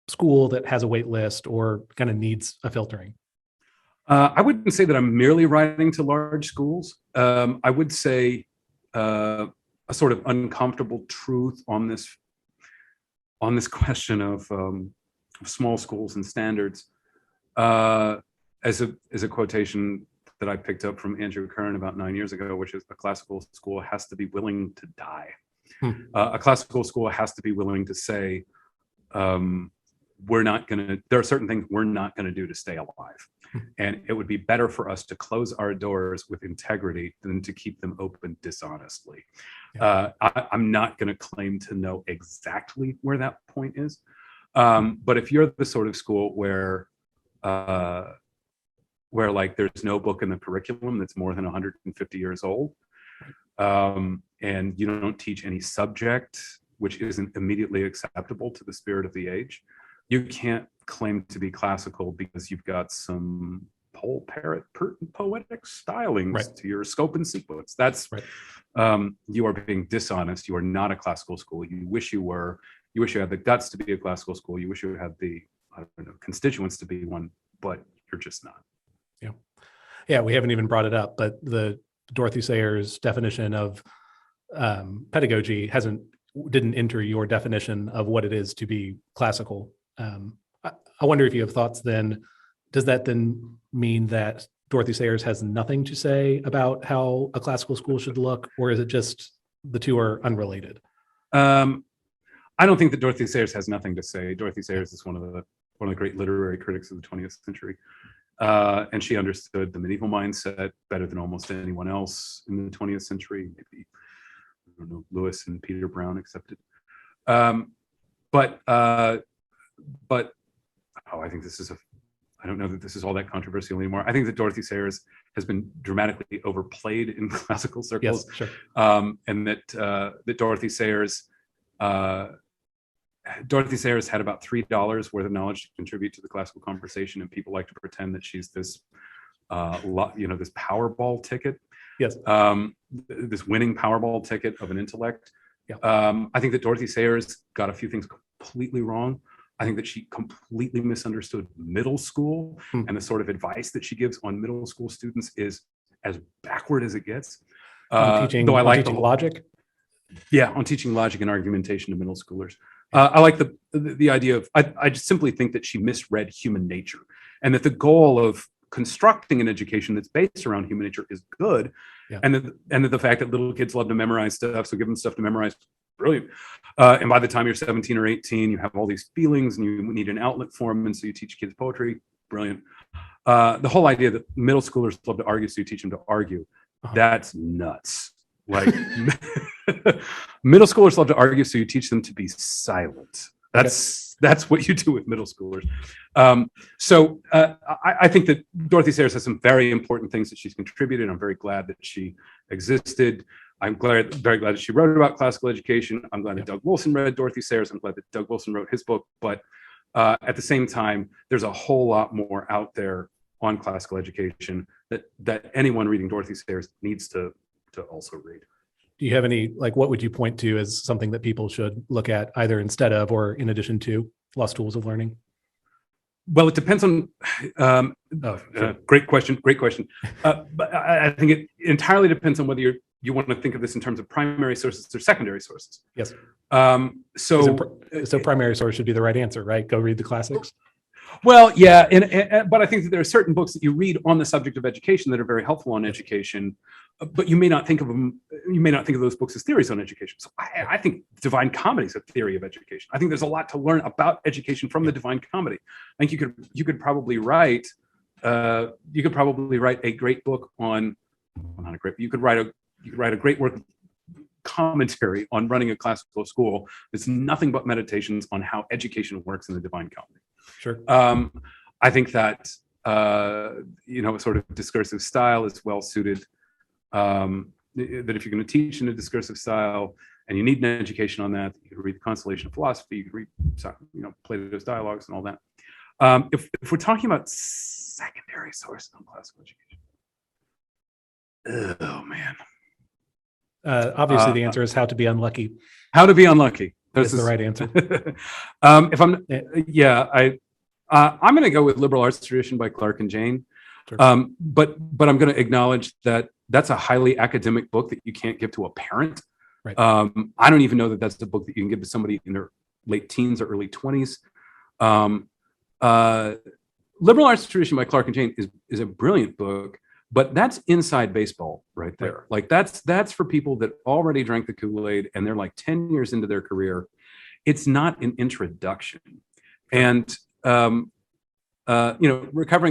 [SPEAKER 3] school that has a wait list or kind of needs a filtering?
[SPEAKER 2] I wouldn't say that I'm merely writing to large schools. I would say a sort of uncomfortable truth on this question of small schools and standards, as a quotation that I picked up from Andrew Kern about 9 years ago, which is, a classical school has to be willing to die. A classical school has to be willing to say, there are certain things we're not going to do to stay alive. And it would be better for us to close our doors with integrity than to keep them open dishonestly. I'm not going to claim to know exactly where that point is. But if you're the sort of school where like there's no book in the curriculum that's more than 150 years old, and you don't teach any subject which isn't immediately acceptable to the spirit of the age, you can't claim to be classical because you've got some poetic stylings to your scope and sequence. That's you are being dishonest. You are not a classical school. You wish you were. You wish you had the guts to be a classical school. You wish you had the constituents to be one, but you're just not.
[SPEAKER 3] Yeah. We haven't even brought it up, but the Dorothy Sayers definition of pedagogy didn't enter your definition of what it is to be classical. I wonder if you have thoughts then. Does that then mean that Dorothy Sayers has nothing to say about how a classical school should look, or is it just the two are unrelated?
[SPEAKER 2] I don't think that Dorothy Sayers has nothing to say. Dorothy Sayers is one of the great literary critics of the 20th century. And she understood the medieval mindset better than almost anyone else in the 20th century. Maybe, I don't know, Lewis and Peter Brown excepted. But I think I don't know that this is all that controversial anymore. I think that Dorothy Sayers has been dramatically overplayed in classical circles.
[SPEAKER 3] Yes, sure.
[SPEAKER 2] And that Dorothy Sayers had about $3 worth of knowledge to contribute to the classical conversation, and people like to pretend that she's this, this Powerball ticket.
[SPEAKER 3] Yes.
[SPEAKER 2] This winning Powerball ticket of an intellect.
[SPEAKER 3] Yeah.
[SPEAKER 2] I think that Dorothy Sayers got a few things completely wrong. I think that she completely misunderstood middle school, and the sort of advice that she gives on middle school students is as backward as it gets.
[SPEAKER 3] Teaching logic.
[SPEAKER 2] Yeah, on teaching logic and argumentation to middle schoolers. I like the idea of, I just simply think that she misread human nature, and that the goal of constructing an education that's based around human nature is good. Yeah. And that the fact that little kids love to memorize stuff, so give them stuff to memorize, brilliant. And by the time you're 17 or 18, you have all these feelings and you need an outlet for them, and so you teach kids poetry, brilliant. The whole idea that middle schoolers love to argue, so you teach them to argue, that's nuts. Like middle schoolers love to argue, so you teach them to be silent. That's what you do with middle schoolers. So I think that Dorothy Sayers has some very important things that she's contributed. I'm very glad that she existed. I'm very glad that she wrote about classical education. I'm glad that Doug Wilson read Dorothy Sayers. I'm glad that Doug Wilson wrote his book. But at the same time, there's a whole lot more out there on classical education that anyone reading Dorothy Sayers needs to also read.
[SPEAKER 3] Do you have any, what would you point to as something that people should look at either instead of or in addition to Lost Tools of Learning?
[SPEAKER 2] Well, it depends on, great question. But I think it entirely depends on whether you want to think of this in terms of primary sources or secondary sources.
[SPEAKER 3] Yes.
[SPEAKER 2] So
[SPEAKER 3] primary source should be the right answer, right? Go read the classics.
[SPEAKER 2] Well, yeah, but I think that there are certain books that you read on the subject of education that are very helpful on education, but you may not think of them. You may not think of those books as theories on education. So I think Divine Comedy is a theory of education. I think there's a lot to learn about education from the Divine Comedy. I think you could probably write a great book on, well, not a great. You could write a great work commentary on running a classical school. It's nothing but meditations on how education works in the Divine Comedy.
[SPEAKER 3] Sure.
[SPEAKER 2] I think that sort of discursive style is well suited. That if you're going to teach in a discursive style and you need an education on that, you can read the Constellation of Philosophy, you can read Plato's Dialogues and all that. If we're talking about secondary sources on classical education, oh man.
[SPEAKER 3] Obviously, the answer is How to Be Unlucky.
[SPEAKER 2] How to Be Unlucky.
[SPEAKER 3] That's the right answer.
[SPEAKER 2] I'm going to go with Liberal Arts Tradition by Clark and Jane.
[SPEAKER 3] Sure.
[SPEAKER 2] But I'm going to acknowledge that that's a highly academic book that you can't give to a parent.
[SPEAKER 3] Right.
[SPEAKER 2] I don't even know that that's a book that you can give to somebody in their late teens or early 20s. Liberal Arts Tradition by Clark and Jane is a brilliant book, but that's inside baseball right there. Like that's for people that already drank the Kool-Aid and they're like 10 years into their career. It's not an introduction. And Recovering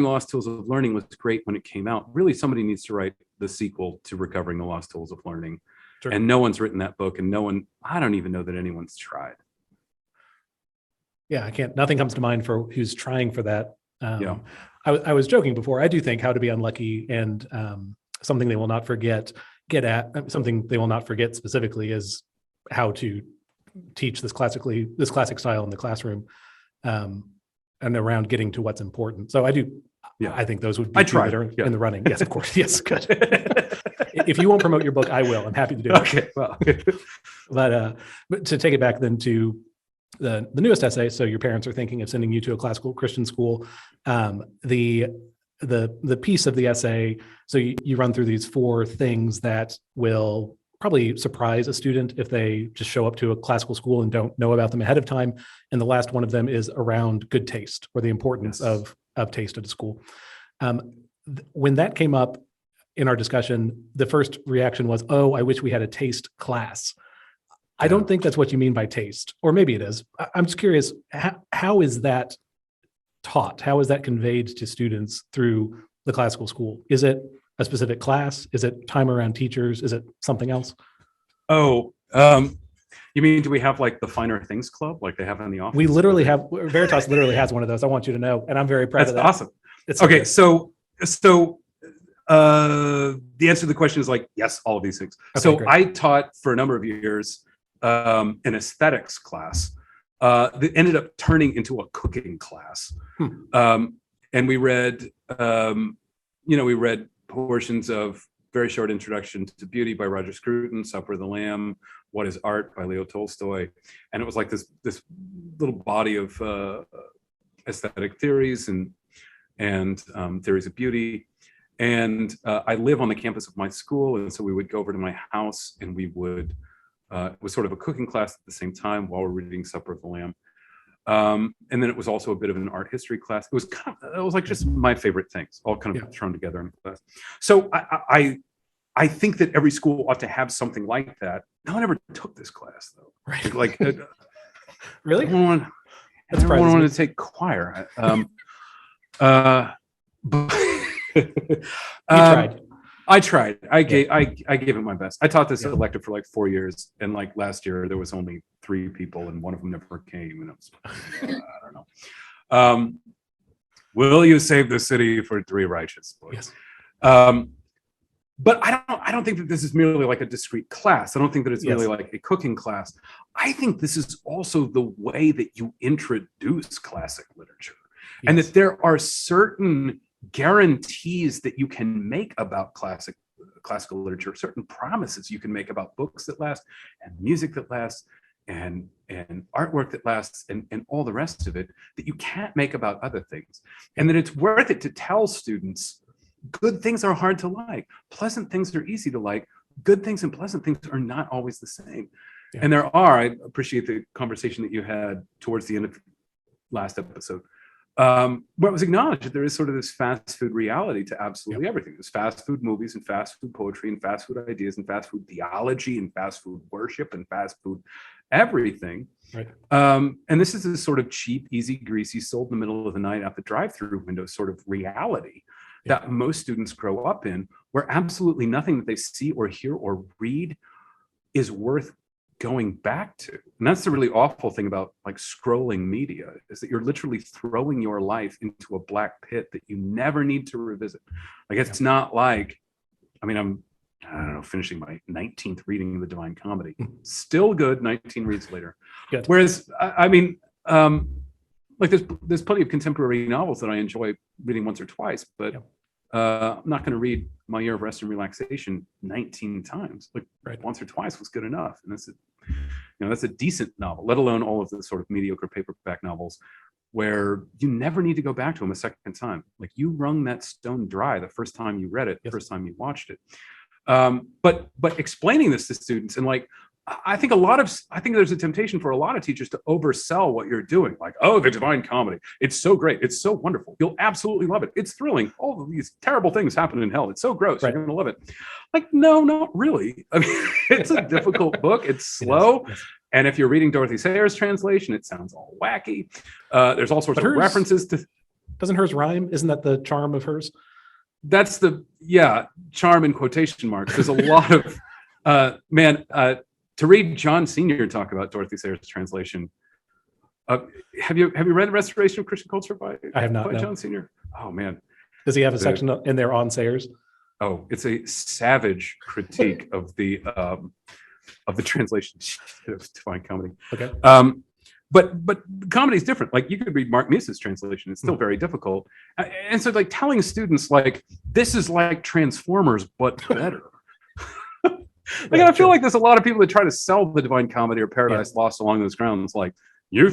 [SPEAKER 2] the Lost Tools of Learning was great when it came out. Really, somebody needs to write the sequel to Recovering the Lost Tools of Learning. Sure. And no one's written that book, and I don't even know that anyone's tried.
[SPEAKER 3] Yeah, nothing comes to mind for who's trying for that. I was joking before. I do think How to Be Unlucky and Something They Will Not Forget something they will not forget specifically is how to teach this classic style in the classroom, and around getting to what's important. So I do. Yeah, I think those would be two that are in the running. Yes, of course. Yes, good. If you won't promote your book, I will. I'm happy to do it.
[SPEAKER 2] Okay, well,
[SPEAKER 3] but to take it back then to the newest essay. So your parents are thinking of sending you to a classical Christian school. The piece of the essay. So you run through these 4 things that will probably surprise a student if they just show up to a classical school and don't know about them ahead of time. And the last one of them is around good taste, or the importance of taste at a school. When that came up in our discussion, the first reaction was, "Oh, I wish we had a taste class." I don't think that's what you mean by taste, or maybe it is. I'm just curious, how is that taught? How is that conveyed to students through the classical school? Is it a specific class? Is it time around teachers? Is it something else?
[SPEAKER 2] Oh, you mean, do we have like the Finer Things Club like they have in the office?
[SPEAKER 3] We literally have, Veritas literally has one of those. I want you to know, and I'm very proud of that.
[SPEAKER 2] That's awesome. It's okay. So the answer to the question is like, yes, all of these things. Okay, so great. I taught for a number of years an aesthetics class that ended up turning into a cooking class. And we read, we read portions of Very Short Introduction to Beauty by Roger Scruton, Supper of the Lamb, What is Art by Leo Tolstoy. And it was like this little body of aesthetic theories and theories of beauty. And I live on the campus of my school. And so we would go over to my house and we would, it was sort of a cooking class at the same time while we're reading Supper of the Lamb. And then it was also a bit of an art history class. It was like just my favorite things, all kind of thrown together in class. So I think that every school ought to have something like that. No one ever took this class though.
[SPEAKER 3] Right.
[SPEAKER 2] Like,
[SPEAKER 3] really?
[SPEAKER 2] Everyone wanted to take choir. But
[SPEAKER 3] you tried.
[SPEAKER 2] I tried. I gave it my best. I taught this elective for like 4 years, and like last year there was only 3 people, and one of them never came. And it was, I don't know. Will you save the city for 3 righteous boys? Yes. But I don't think that this is merely like a discrete class. I don't think that it's merely like a cooking class. I think this is also the way that you introduce classic literature, and that there are certain guarantees that you can make about classical literature, certain promises you can make about books that last, and music that lasts, and artwork that lasts, and all the rest of it, that you can't make about other things. And that it's worth it to tell students good things are hard to like, pleasant things are easy to like, good things and pleasant things are not always the same. And I appreciate the conversation that you had towards the end of last episode But it was acknowledged that there is sort of this fast food reality to absolutely everything. There's fast food movies and fast food poetry and fast food ideas and fast food theology and fast food worship and fast food everything.
[SPEAKER 3] Right.
[SPEAKER 2] And this is this sort of cheap, easy, greasy, sold in the middle of the night out the drive-through window sort of reality that most students grow up in, where absolutely nothing that they see or hear or read is worth going back to. And that's the really awful thing about like scrolling media, is that you're literally throwing your life into a black pit that you never need to revisit. Like, it's not like, I don't know, finishing my 19th reading of the Divine Comedy. Still good 19 reads later.
[SPEAKER 3] Good.
[SPEAKER 2] Whereas, like there's plenty of contemporary novels that I enjoy reading once or twice, but I'm not going to read My Year of Rest and Relaxation 19 times. Like once or twice was good enough. And that's a decent novel, let alone all of the sort of mediocre paperback novels where you never need to go back to them a second time. Like, you wrung that stone dry the first time you read it, the first time you watched it. But explaining this to students, and like, I think there's a temptation for a lot of teachers to oversell what you're doing. Like, oh, the Divine Comedy, it's so great, it's so wonderful, you'll absolutely love it, it's thrilling, all of these terrible things happen in hell, it's so gross, you're gonna love it. Like, no, not really. I mean, it's a difficult book, it's slow. And if you're reading Dorothy Sayers' translation, it sounds all wacky. There's all sorts of references to.
[SPEAKER 3] Doesn't hers rhyme? Isn't that the charm of hers?
[SPEAKER 2] That's the charm in quotation marks. There's a lot of to read John Senior talk about Dorothy Sayers' translation. Have you read The Restoration of Christian Culture by
[SPEAKER 3] I have not, no.
[SPEAKER 2] John Senior? Oh man,
[SPEAKER 3] does he have a section in there on Sayers?
[SPEAKER 2] Oh, it's a savage critique of the translation of Divine Comedy.
[SPEAKER 3] Okay.
[SPEAKER 2] But comedy is different. Like, you could read Mark Meese's translation; it's still very difficult. And so, like, telling students like this is like Transformers but better. Like, I feel like there's a lot of people that try to sell the Divine Comedy or Paradise Lost along those grounds. Like, you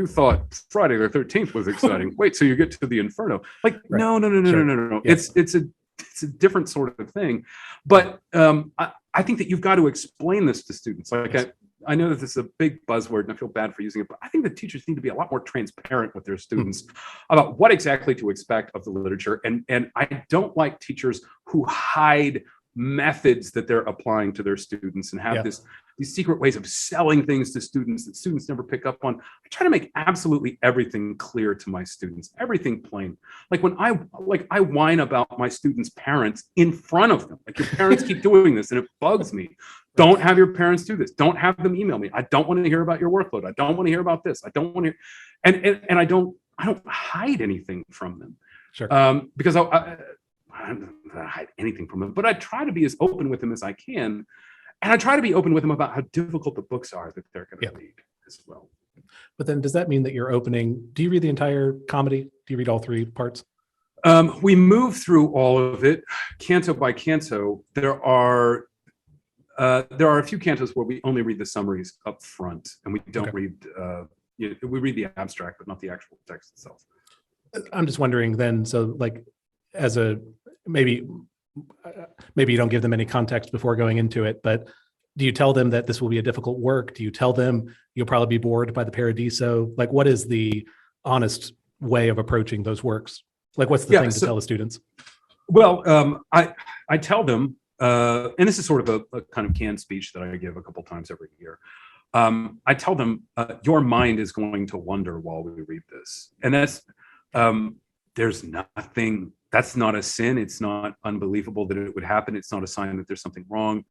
[SPEAKER 2] thought Friday the 13th was exciting. Wait till you get to the Inferno. Like, no. Yeah. It's a different sort of thing. But I think that you've got to explain this to students. Like, I know that this is a big buzzword and I feel bad for using it, but I think that teachers need to be a lot more transparent with their students about what exactly to expect of the literature. And I don't like teachers who hide methods that they're applying to their students and have these secret ways of selling things to students that students never pick up on. I try to make absolutely everything clear to my students, everything plain. Like, when I whine about my students' parents in front of them. Like, your parents keep doing this and it bugs me. Don't have your parents do this. Don't have them email me. I don't want to hear about your workload. I don't want to hear about this. I don't want to hear, and I don't hide anything from them.
[SPEAKER 3] Sure.
[SPEAKER 2] Because I don't hide anything from them, but I try to be as open with them as I can. And I try to be open with them about how difficult the books are that they're going to read as well.
[SPEAKER 3] But then does that mean that you're opening, do you read the entire comedy? Do you read all three parts?
[SPEAKER 2] We move through all of it, canto by canto. There are a few cantos where we only read the summaries up front, and we don't read, we read the abstract, but not the actual text itself.
[SPEAKER 3] I'm just wondering then, so like, as a, maybe you don't give them any context before going into it, but do you tell them that this will be a difficult work? Do you tell them you'll probably be bored by the Paradiso? Like, what is the honest way of approaching those works? Like, what's the thing to tell the students?
[SPEAKER 2] Well, I tell them, and this is sort of a kind of canned speech that I give a couple times every year. I tell them, your mind is going to wander while we read this. And that's, there's nothing, that's not a sin. It's not unbelievable that it would happen. It's not a sign that there's something wrong.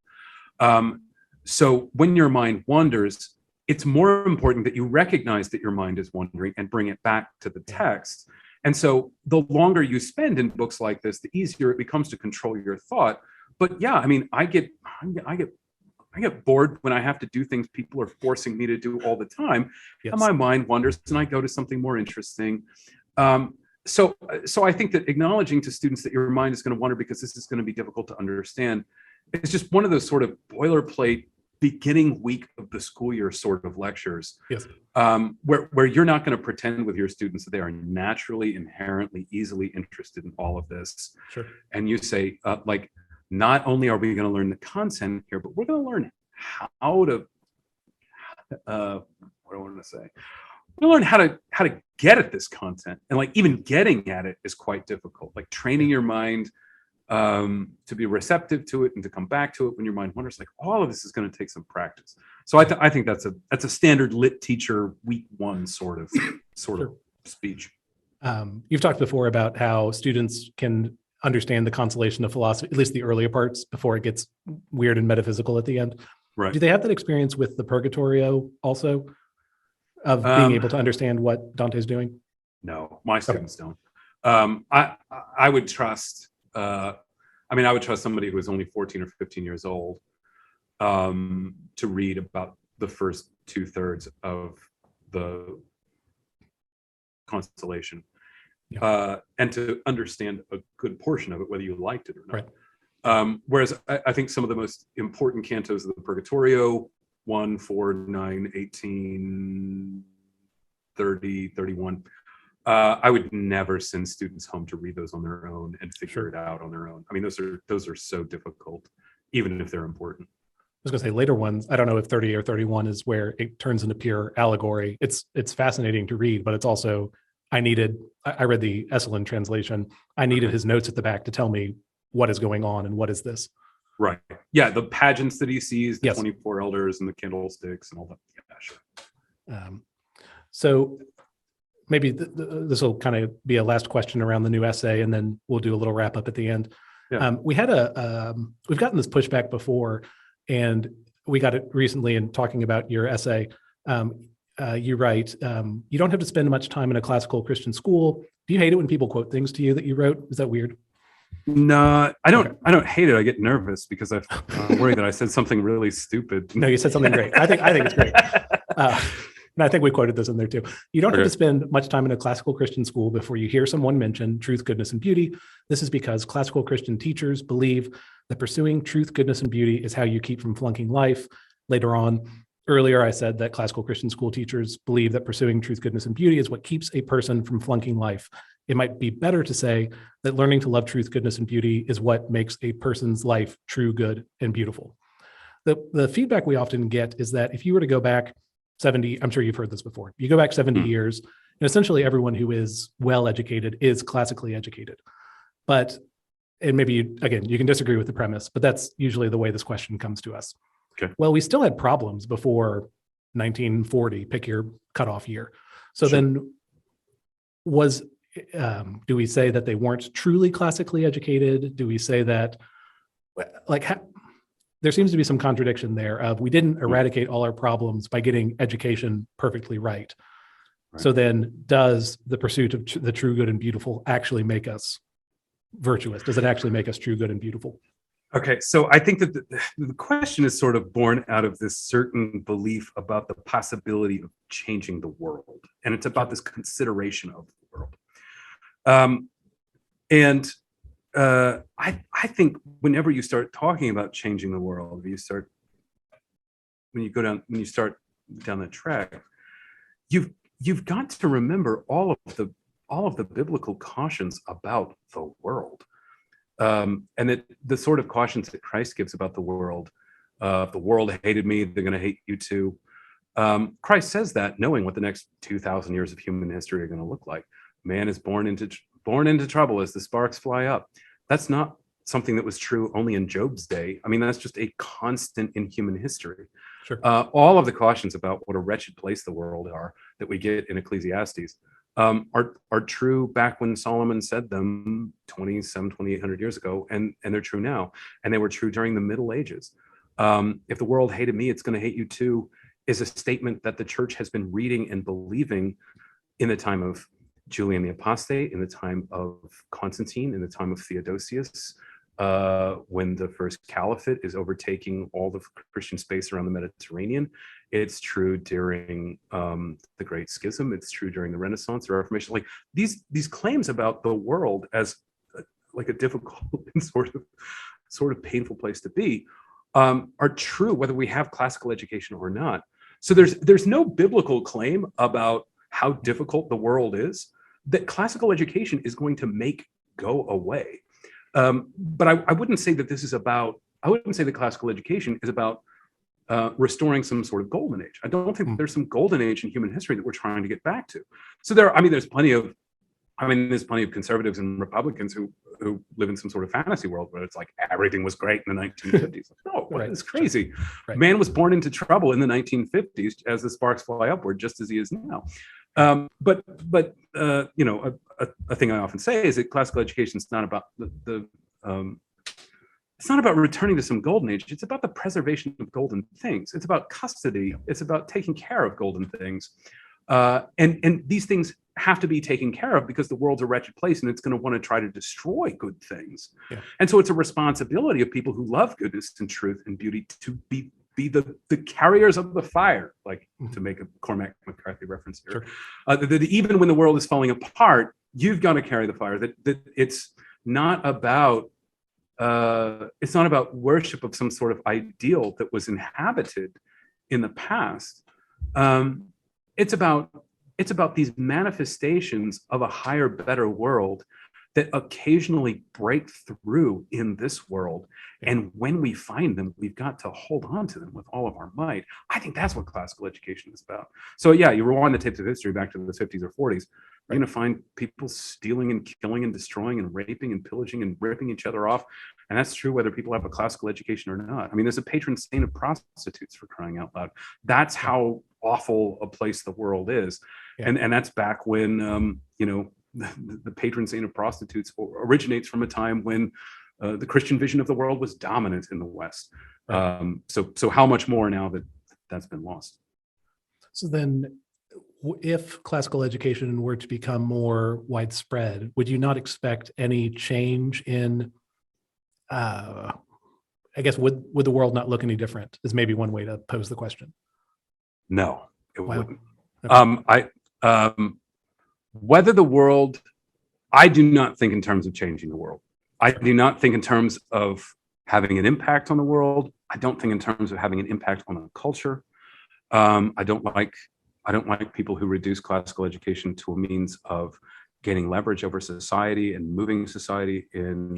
[SPEAKER 2] So when your mind wanders, it's more important that you recognize that your mind is wandering and bring it back to the text. And so the longer you spend in books like this, the easier it becomes to control your thought. But yeah, I mean, I get bored when I have to do things people are forcing me to do all the time. And my mind wanders and I go to something more interesting. So I think that acknowledging to students that your mind is going to wander because this is going to be difficult to understand is just one of those sort of boilerplate beginning week of the school year sort of lectures, where you're not going to pretend with your students that they are naturally, inherently, easily interested in all of this.
[SPEAKER 3] Sure.
[SPEAKER 2] And you say, like, not only are we going to learn the content here, but we're going to learn how to, what do I want to say? you learn how to get at this content, and like even getting at it is quite difficult. Like training your mind to be receptive to it and to come back to it when your mind wanders. Like all of this is going to take some practice. So I think that's a standard lit teacher week one sort of speech.
[SPEAKER 3] You've talked before about how students can understand the consolation of philosophy, at least the earlier parts, before it gets weird and metaphysical at the end.
[SPEAKER 2] Right.
[SPEAKER 3] Do they have that experience with the Purgatorio also, of being able to understand what Dante's doing?
[SPEAKER 2] No, my students don't. I would trust. I would trust somebody who was only 14 or 15 years old to read about the first 2/3 of the Constellation, and to understand a good portion of it, whether you liked it or not.
[SPEAKER 3] Right.
[SPEAKER 2] Whereas I think some of the most important cantos of the Purgatorio, 1, 4, 9, 18, 30, 31, I would never send students home to read those on their own and figure it out on their own. I mean, those are so difficult, even if they're important.
[SPEAKER 3] I was going to say later ones. I don't know if 30 or 31 is where it turns into pure allegory. It's fascinating to read, but it's also, I read the Esalen translation. I needed his notes at the back to tell me what is going on and what is this.
[SPEAKER 2] Right. Yeah. The pageants that he sees, the
[SPEAKER 3] Yes.
[SPEAKER 2] 24 elders and the candlesticks and all that. Yeah, sure.
[SPEAKER 3] So maybe this will kind of be a last question around the new essay, and then we'll do a little wrap up at the end.
[SPEAKER 2] Yeah.
[SPEAKER 3] We've gotten this pushback before, and we got it recently in talking about your essay. You write, you don't have to spend much time in a classical Christian school. Do you hate it when people quote things to you that you wrote? Is that weird?
[SPEAKER 2] No, I don't. Okay. I don't hate it. I get nervous because I'm worried that I said something really stupid.
[SPEAKER 3] No, you said something great. I think it's great. And I think we quoted this in there too. You don't have to spend much time in a classical Christian school before you hear someone mention truth, goodness, and beauty. This is because classical Christian teachers believe that pursuing truth, goodness, and beauty is how you keep from flunking life. Later on, earlier I said that classical Christian school teachers believe that pursuing truth, goodness, and beauty is what keeps a person from flunking life. It might be better to say that learning to love truth, goodness, and beauty is what makes a person's life true, good, and beautiful. The feedback we often get is that if you were to go back 70, I'm sure you've heard this before, you go back 70 years, and essentially everyone who is well educated is classically educated. But, and maybe you can disagree with the premise, but that's usually the way this question comes to us.
[SPEAKER 2] Okay.
[SPEAKER 3] Well, we still had problems before 1940, pick your cutoff year. So
[SPEAKER 2] Sure.
[SPEAKER 3] Then do we say that they weren't truly classically educated? Do we say that, there seems to be some contradiction there of we didn't eradicate all our problems by getting education perfectly right. So then does the pursuit of the true, good, and beautiful actually make us virtuous? Does it actually make us true, good, and beautiful?
[SPEAKER 2] Okay, so I think that the question is sort of born out of this certain belief about the possibility of changing the world. And it's about this consideration of the world. I think whenever you start talking about changing the world, when you start down that track, you've got to remember all of the biblical cautions about the world, and that the sort of cautions that Christ gives about the world. If the world hated me, they're going to hate you too. Christ says that knowing what the next 2,000 years of human history are going to look like. Man is born into trouble as the sparks fly up. That's not something that was true only in Job's day. I mean, that's just a constant in human history.
[SPEAKER 3] Sure.
[SPEAKER 2] All of the cautions about what a wretched place the world are that we get in Ecclesiastes are true back when Solomon said them 2,800 years ago, and they're true now. And they were true during the Middle Ages. If the world hated me, it's going to hate you too, is a statement that the church has been reading and believing in the time of Julian the Apostate, in the time of Constantine, in the time of Theodosius, when the first caliphate is overtaking all the Christian space around the Mediterranean. It's true during the Great Schism. It's true during the Renaissance, the Reformation. Like these claims about the world as like a difficult and sort of painful place to be are true whether we have classical education or not. So there's no biblical claim about how difficult the world is that classical education is going to make go away. But I wouldn't say that I wouldn't say that classical education is about restoring some sort of golden age. I don't think there's some golden age in human history that we're trying to get back to. So there's plenty of conservatives and Republicans who live in some sort of fantasy world where it's like everything was great in the 1950s. No,
[SPEAKER 3] Right.
[SPEAKER 2] it's crazy.
[SPEAKER 3] Right.
[SPEAKER 2] Man was born into trouble in the 1950s as the sparks fly upward, just as he is now. But a thing I often say is that classical education is not about it's not about returning to some golden age. It's about the preservation of golden things. It's about custody. It's about taking care of golden things. And these things have to be taken care of because the world's a wretched place and it's going to want to try to destroy good things. Yeah. And so it's a responsibility of people who love goodness and truth and beauty to be the carriers of the fire, like to make a Cormac McCarthy reference here. Sure. That even when the world is falling apart, you've got to carry the fire. That it's not about worship of some sort of ideal that was inhabited in the past. It's about these manifestations of a higher, better world that occasionally break through in this world. And when we find them, we've got to hold on to them with all of our might. I think that's what classical education is about. So yeah, you rewind the tapes of history back to the 50s or 40s, you're going to find people stealing and killing and destroying and raping and pillaging and ripping each other off. And that's true whether people have a classical education or not. I mean, there's a patron saint of prostitutes, for crying out loud. That's how awful a place the world is. Yeah. And that's back when, the patron saint of prostitutes originates from a time when the Christian vision of the world was dominant in the West. Right. So how much more now that that's been lost?
[SPEAKER 3] So then, if classical education were to become more widespread, would you not expect any change in, I guess, would the world not look any different, is maybe one way to pose the question.
[SPEAKER 2] No, it wouldn't. Okay. Whether the world, I do not think in terms of changing the world. I do not think in terms of having an impact on the world. I don't think in terms of having an impact on the culture. I don't like people who reduce classical education to a means of gaining leverage over society and moving society in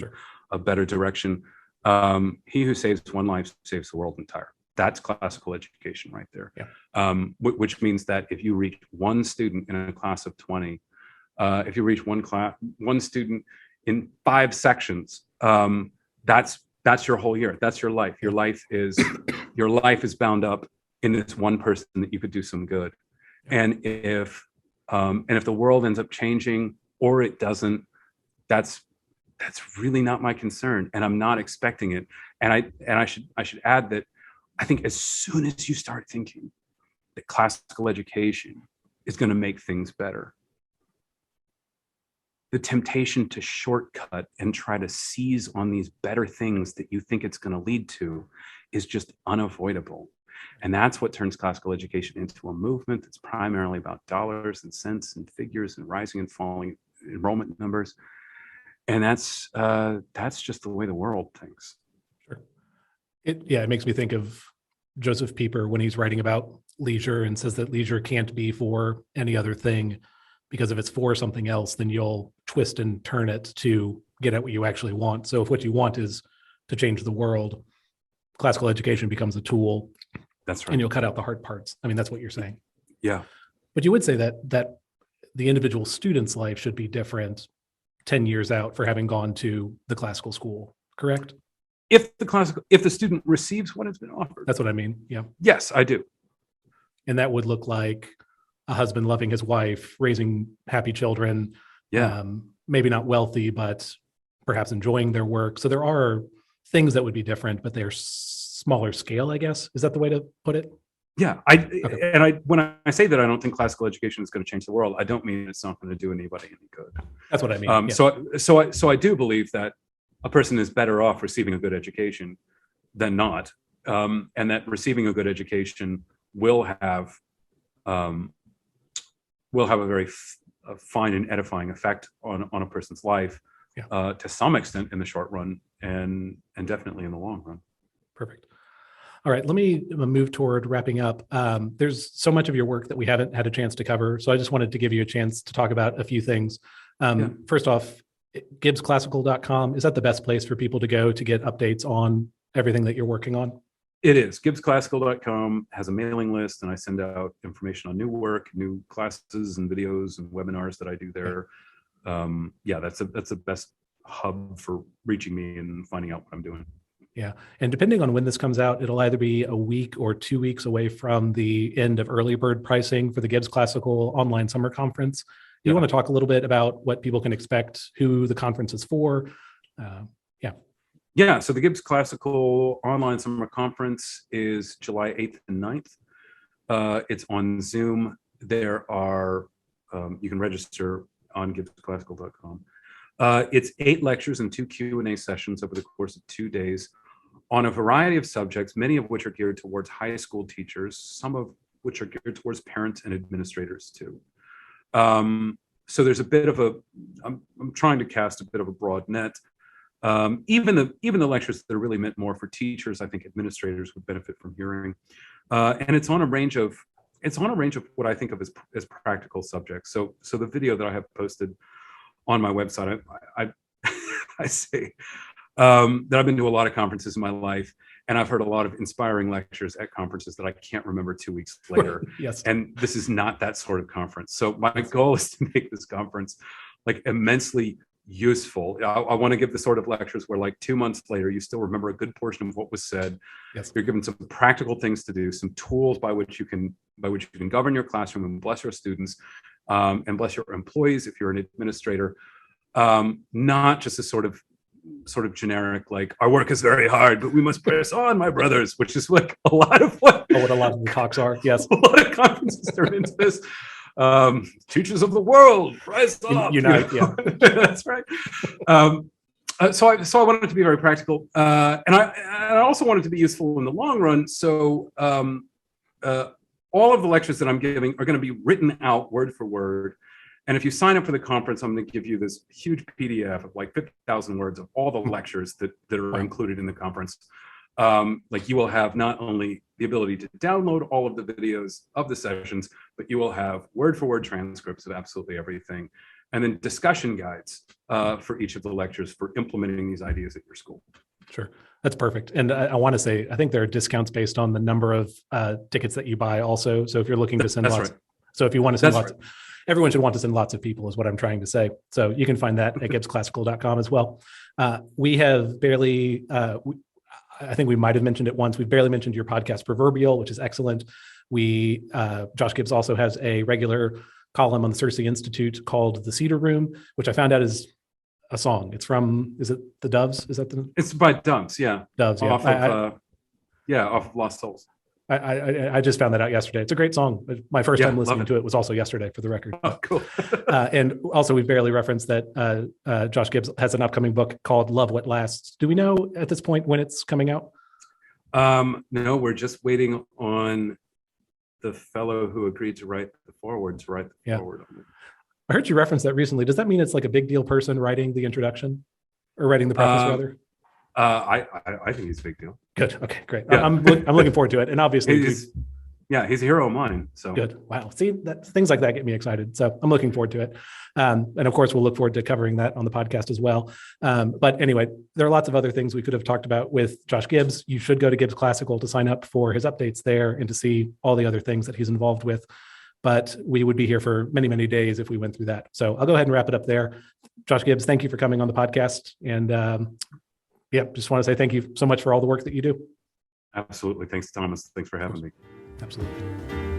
[SPEAKER 2] a better direction. He who saves one life saves the world entire. That's classical education right there. Yeah. Which means that if you reach one student in a class of 20, if you reach one student in 5 sections, that's your whole year. That's your life. Your life is bound up in this one person that you could do some good. And if the world ends up changing or it doesn't, that's really not my concern, and I'm not expecting it. And I should add that I think as soon as you start thinking that classical education is going to make things better, the temptation to shortcut and try to seize on these better things that you think it's going to lead to is just unavoidable. And that's what turns classical education into a movement that's primarily about dollars and cents and figures and rising and falling enrollment numbers. And that's just the way the world thinks.
[SPEAKER 3] Sure. It makes me think of Joseph Pieper when he's writing about leisure and says that leisure can't be for any other thing, because if it's for something else, then you'll twist and turn it to get at what you actually want. So if what you want is to change the world, classical education becomes a tool.
[SPEAKER 2] That's right.
[SPEAKER 3] And you'll cut out the hard parts. I mean, that's what you're saying.
[SPEAKER 2] Yeah.
[SPEAKER 3] But you would say that the individual student's life should be different 10 years out for having gone to the classical school, correct?
[SPEAKER 2] If the student receives what has been offered.
[SPEAKER 3] That's what I mean. Yeah.
[SPEAKER 2] Yes, I do.
[SPEAKER 3] And that would look like a husband loving his wife, raising happy children.
[SPEAKER 2] Yeah.
[SPEAKER 3] Maybe not wealthy, but perhaps enjoying their work. So there are things that would be different, but they're smaller scale, I guess. Is that the way to put it?
[SPEAKER 2] Yeah. When I say that I don't think classical education is going to change the world, I don't mean it's not going to do anybody any good.
[SPEAKER 3] That's what I mean.
[SPEAKER 2] So I do believe that a person is better off receiving a good education than not, and that receiving a good education will have a very fine and edifying effect on a person's life, to some extent in the short run, and definitely in the long run.
[SPEAKER 3] Perfect. All right, let me move toward wrapping up. There's so much of your work that we haven't had a chance to cover, so I just wanted to give you a chance to talk about a few things. First off, gibbsclassical.com, is that the best place for people to go to get updates on everything that you're working on?
[SPEAKER 2] It is. GibbsClassical.com has a mailing list, and I send out information on new work, new classes and videos and webinars that I do there. Yeah, that's the best hub for reaching me and finding out what I'm doing.
[SPEAKER 3] Yeah. And depending on when this comes out, it'll either be a week or 2 weeks away from the end of early bird pricing for the Gibbs Classical Online Summer Conference. You want to talk a little bit about what people can expect, who the conference is for?
[SPEAKER 2] Yeah, so the Gibbs Classical Online Summer Conference is July 8th and 9th. It's on Zoom. There are, you can register on gibbsclassical.com. It's 8 lectures and 2 Q&A sessions over the course of 2 days on a variety of subjects, many of which are geared towards high school teachers, some of which are geared towards parents and administrators too. So there's a bit of I'm trying to cast a bit of a broad net. Even the lectures that are really meant more for teachers, I think administrators would benefit from hearing. And it's on a range of what I think of as practical subjects. So the video that I have posted on my website, I say that I've been to a lot of conferences in my life, and I've heard a lot of inspiring lectures at conferences that I can't remember 2 weeks later.
[SPEAKER 3] Yes.
[SPEAKER 2] And this is not that sort of conference. So my goal is to make this conference like immensely useful. I want to give the sort of lectures where like 2 months later, you still remember a good portion of what was said.
[SPEAKER 3] Yes.
[SPEAKER 2] You're given some practical things to do, some tools by which you can govern your classroom and bless your students, and bless your employees if you're an administrator. Not just a sort of generic, like, our work is very hard, but we must press on, my brothers, which is like a lot of what
[SPEAKER 3] a lot of the talks are. Yes.
[SPEAKER 2] A lot of conferences turn into this. Teachers of the world, rise up.
[SPEAKER 3] Unite, yeah.
[SPEAKER 2] That's right. So I wanted it to be very practical. And I also wanted to be useful in the long run. So all of the lectures that I'm giving are going to be written out word for word. And if you sign up for the conference, I'm going to give you this huge PDF of like 50,000 words of all the lectures that are included in the conference. Like, you will have not only the ability to download all of the videos of the sessions, but you will have word for word transcripts of absolutely everything. And then discussion guides for each of the lectures for implementing these ideas at your school.
[SPEAKER 3] Sure. That's perfect. And I want to say, I think there are discounts based on the number of tickets that you buy also. So if you're looking to send lots,
[SPEAKER 2] right.
[SPEAKER 3] So if you want to send
[SPEAKER 2] That's
[SPEAKER 3] lots, everyone should want to send lots of people is what I'm trying to say. So you can find that at gibbsclassical.com as well. We have barely, I think we might have mentioned it once. We've barely mentioned your podcast Proverbial, which is excellent. Josh Gibbs also has a regular column on the Cersei Institute called The Cedar Room, which I found out is a song. It's from, is it the Doves? Is that the?
[SPEAKER 2] It's by Doves, yeah.
[SPEAKER 3] Doves, yeah.
[SPEAKER 2] Off of Lost Souls.
[SPEAKER 3] I just found that out yesterday. It's a great song. My first time listening to it was also yesterday, for the record.
[SPEAKER 2] Oh, cool.
[SPEAKER 3] And also, we've barely referenced that Josh Gibbs has an upcoming book called Love What Lasts. Do we know at this point when it's coming out?
[SPEAKER 2] No, we're just waiting on the fellow who agreed to write the foreword forward on it.
[SPEAKER 3] I heard you reference that recently. Does that mean it's like a big deal person writing the introduction, or writing the preface rather?
[SPEAKER 2] I think he's a big deal.
[SPEAKER 3] Good. Okay, great.
[SPEAKER 2] Yeah.
[SPEAKER 3] I'm looking forward to it. And obviously,
[SPEAKER 2] he's a hero of mine. So
[SPEAKER 3] good. Wow. See, things like that get me excited. So I'm looking forward to it. And of course, we'll look forward to covering that on the podcast as well. But anyway, there are lots of other things we could have talked about with Josh Gibbs. You should go to Gibbs Classical to sign up for his updates there and to see all the other things that he's involved with. But we would be here for many, many days if we went through that. So I'll go ahead and wrap it up there. Josh Gibbs, thank you for coming on the podcast. And just want to say thank you so much for all the work that you do.
[SPEAKER 2] Absolutely. Thanks, Thomas. Thanks for having me.
[SPEAKER 3] Absolutely.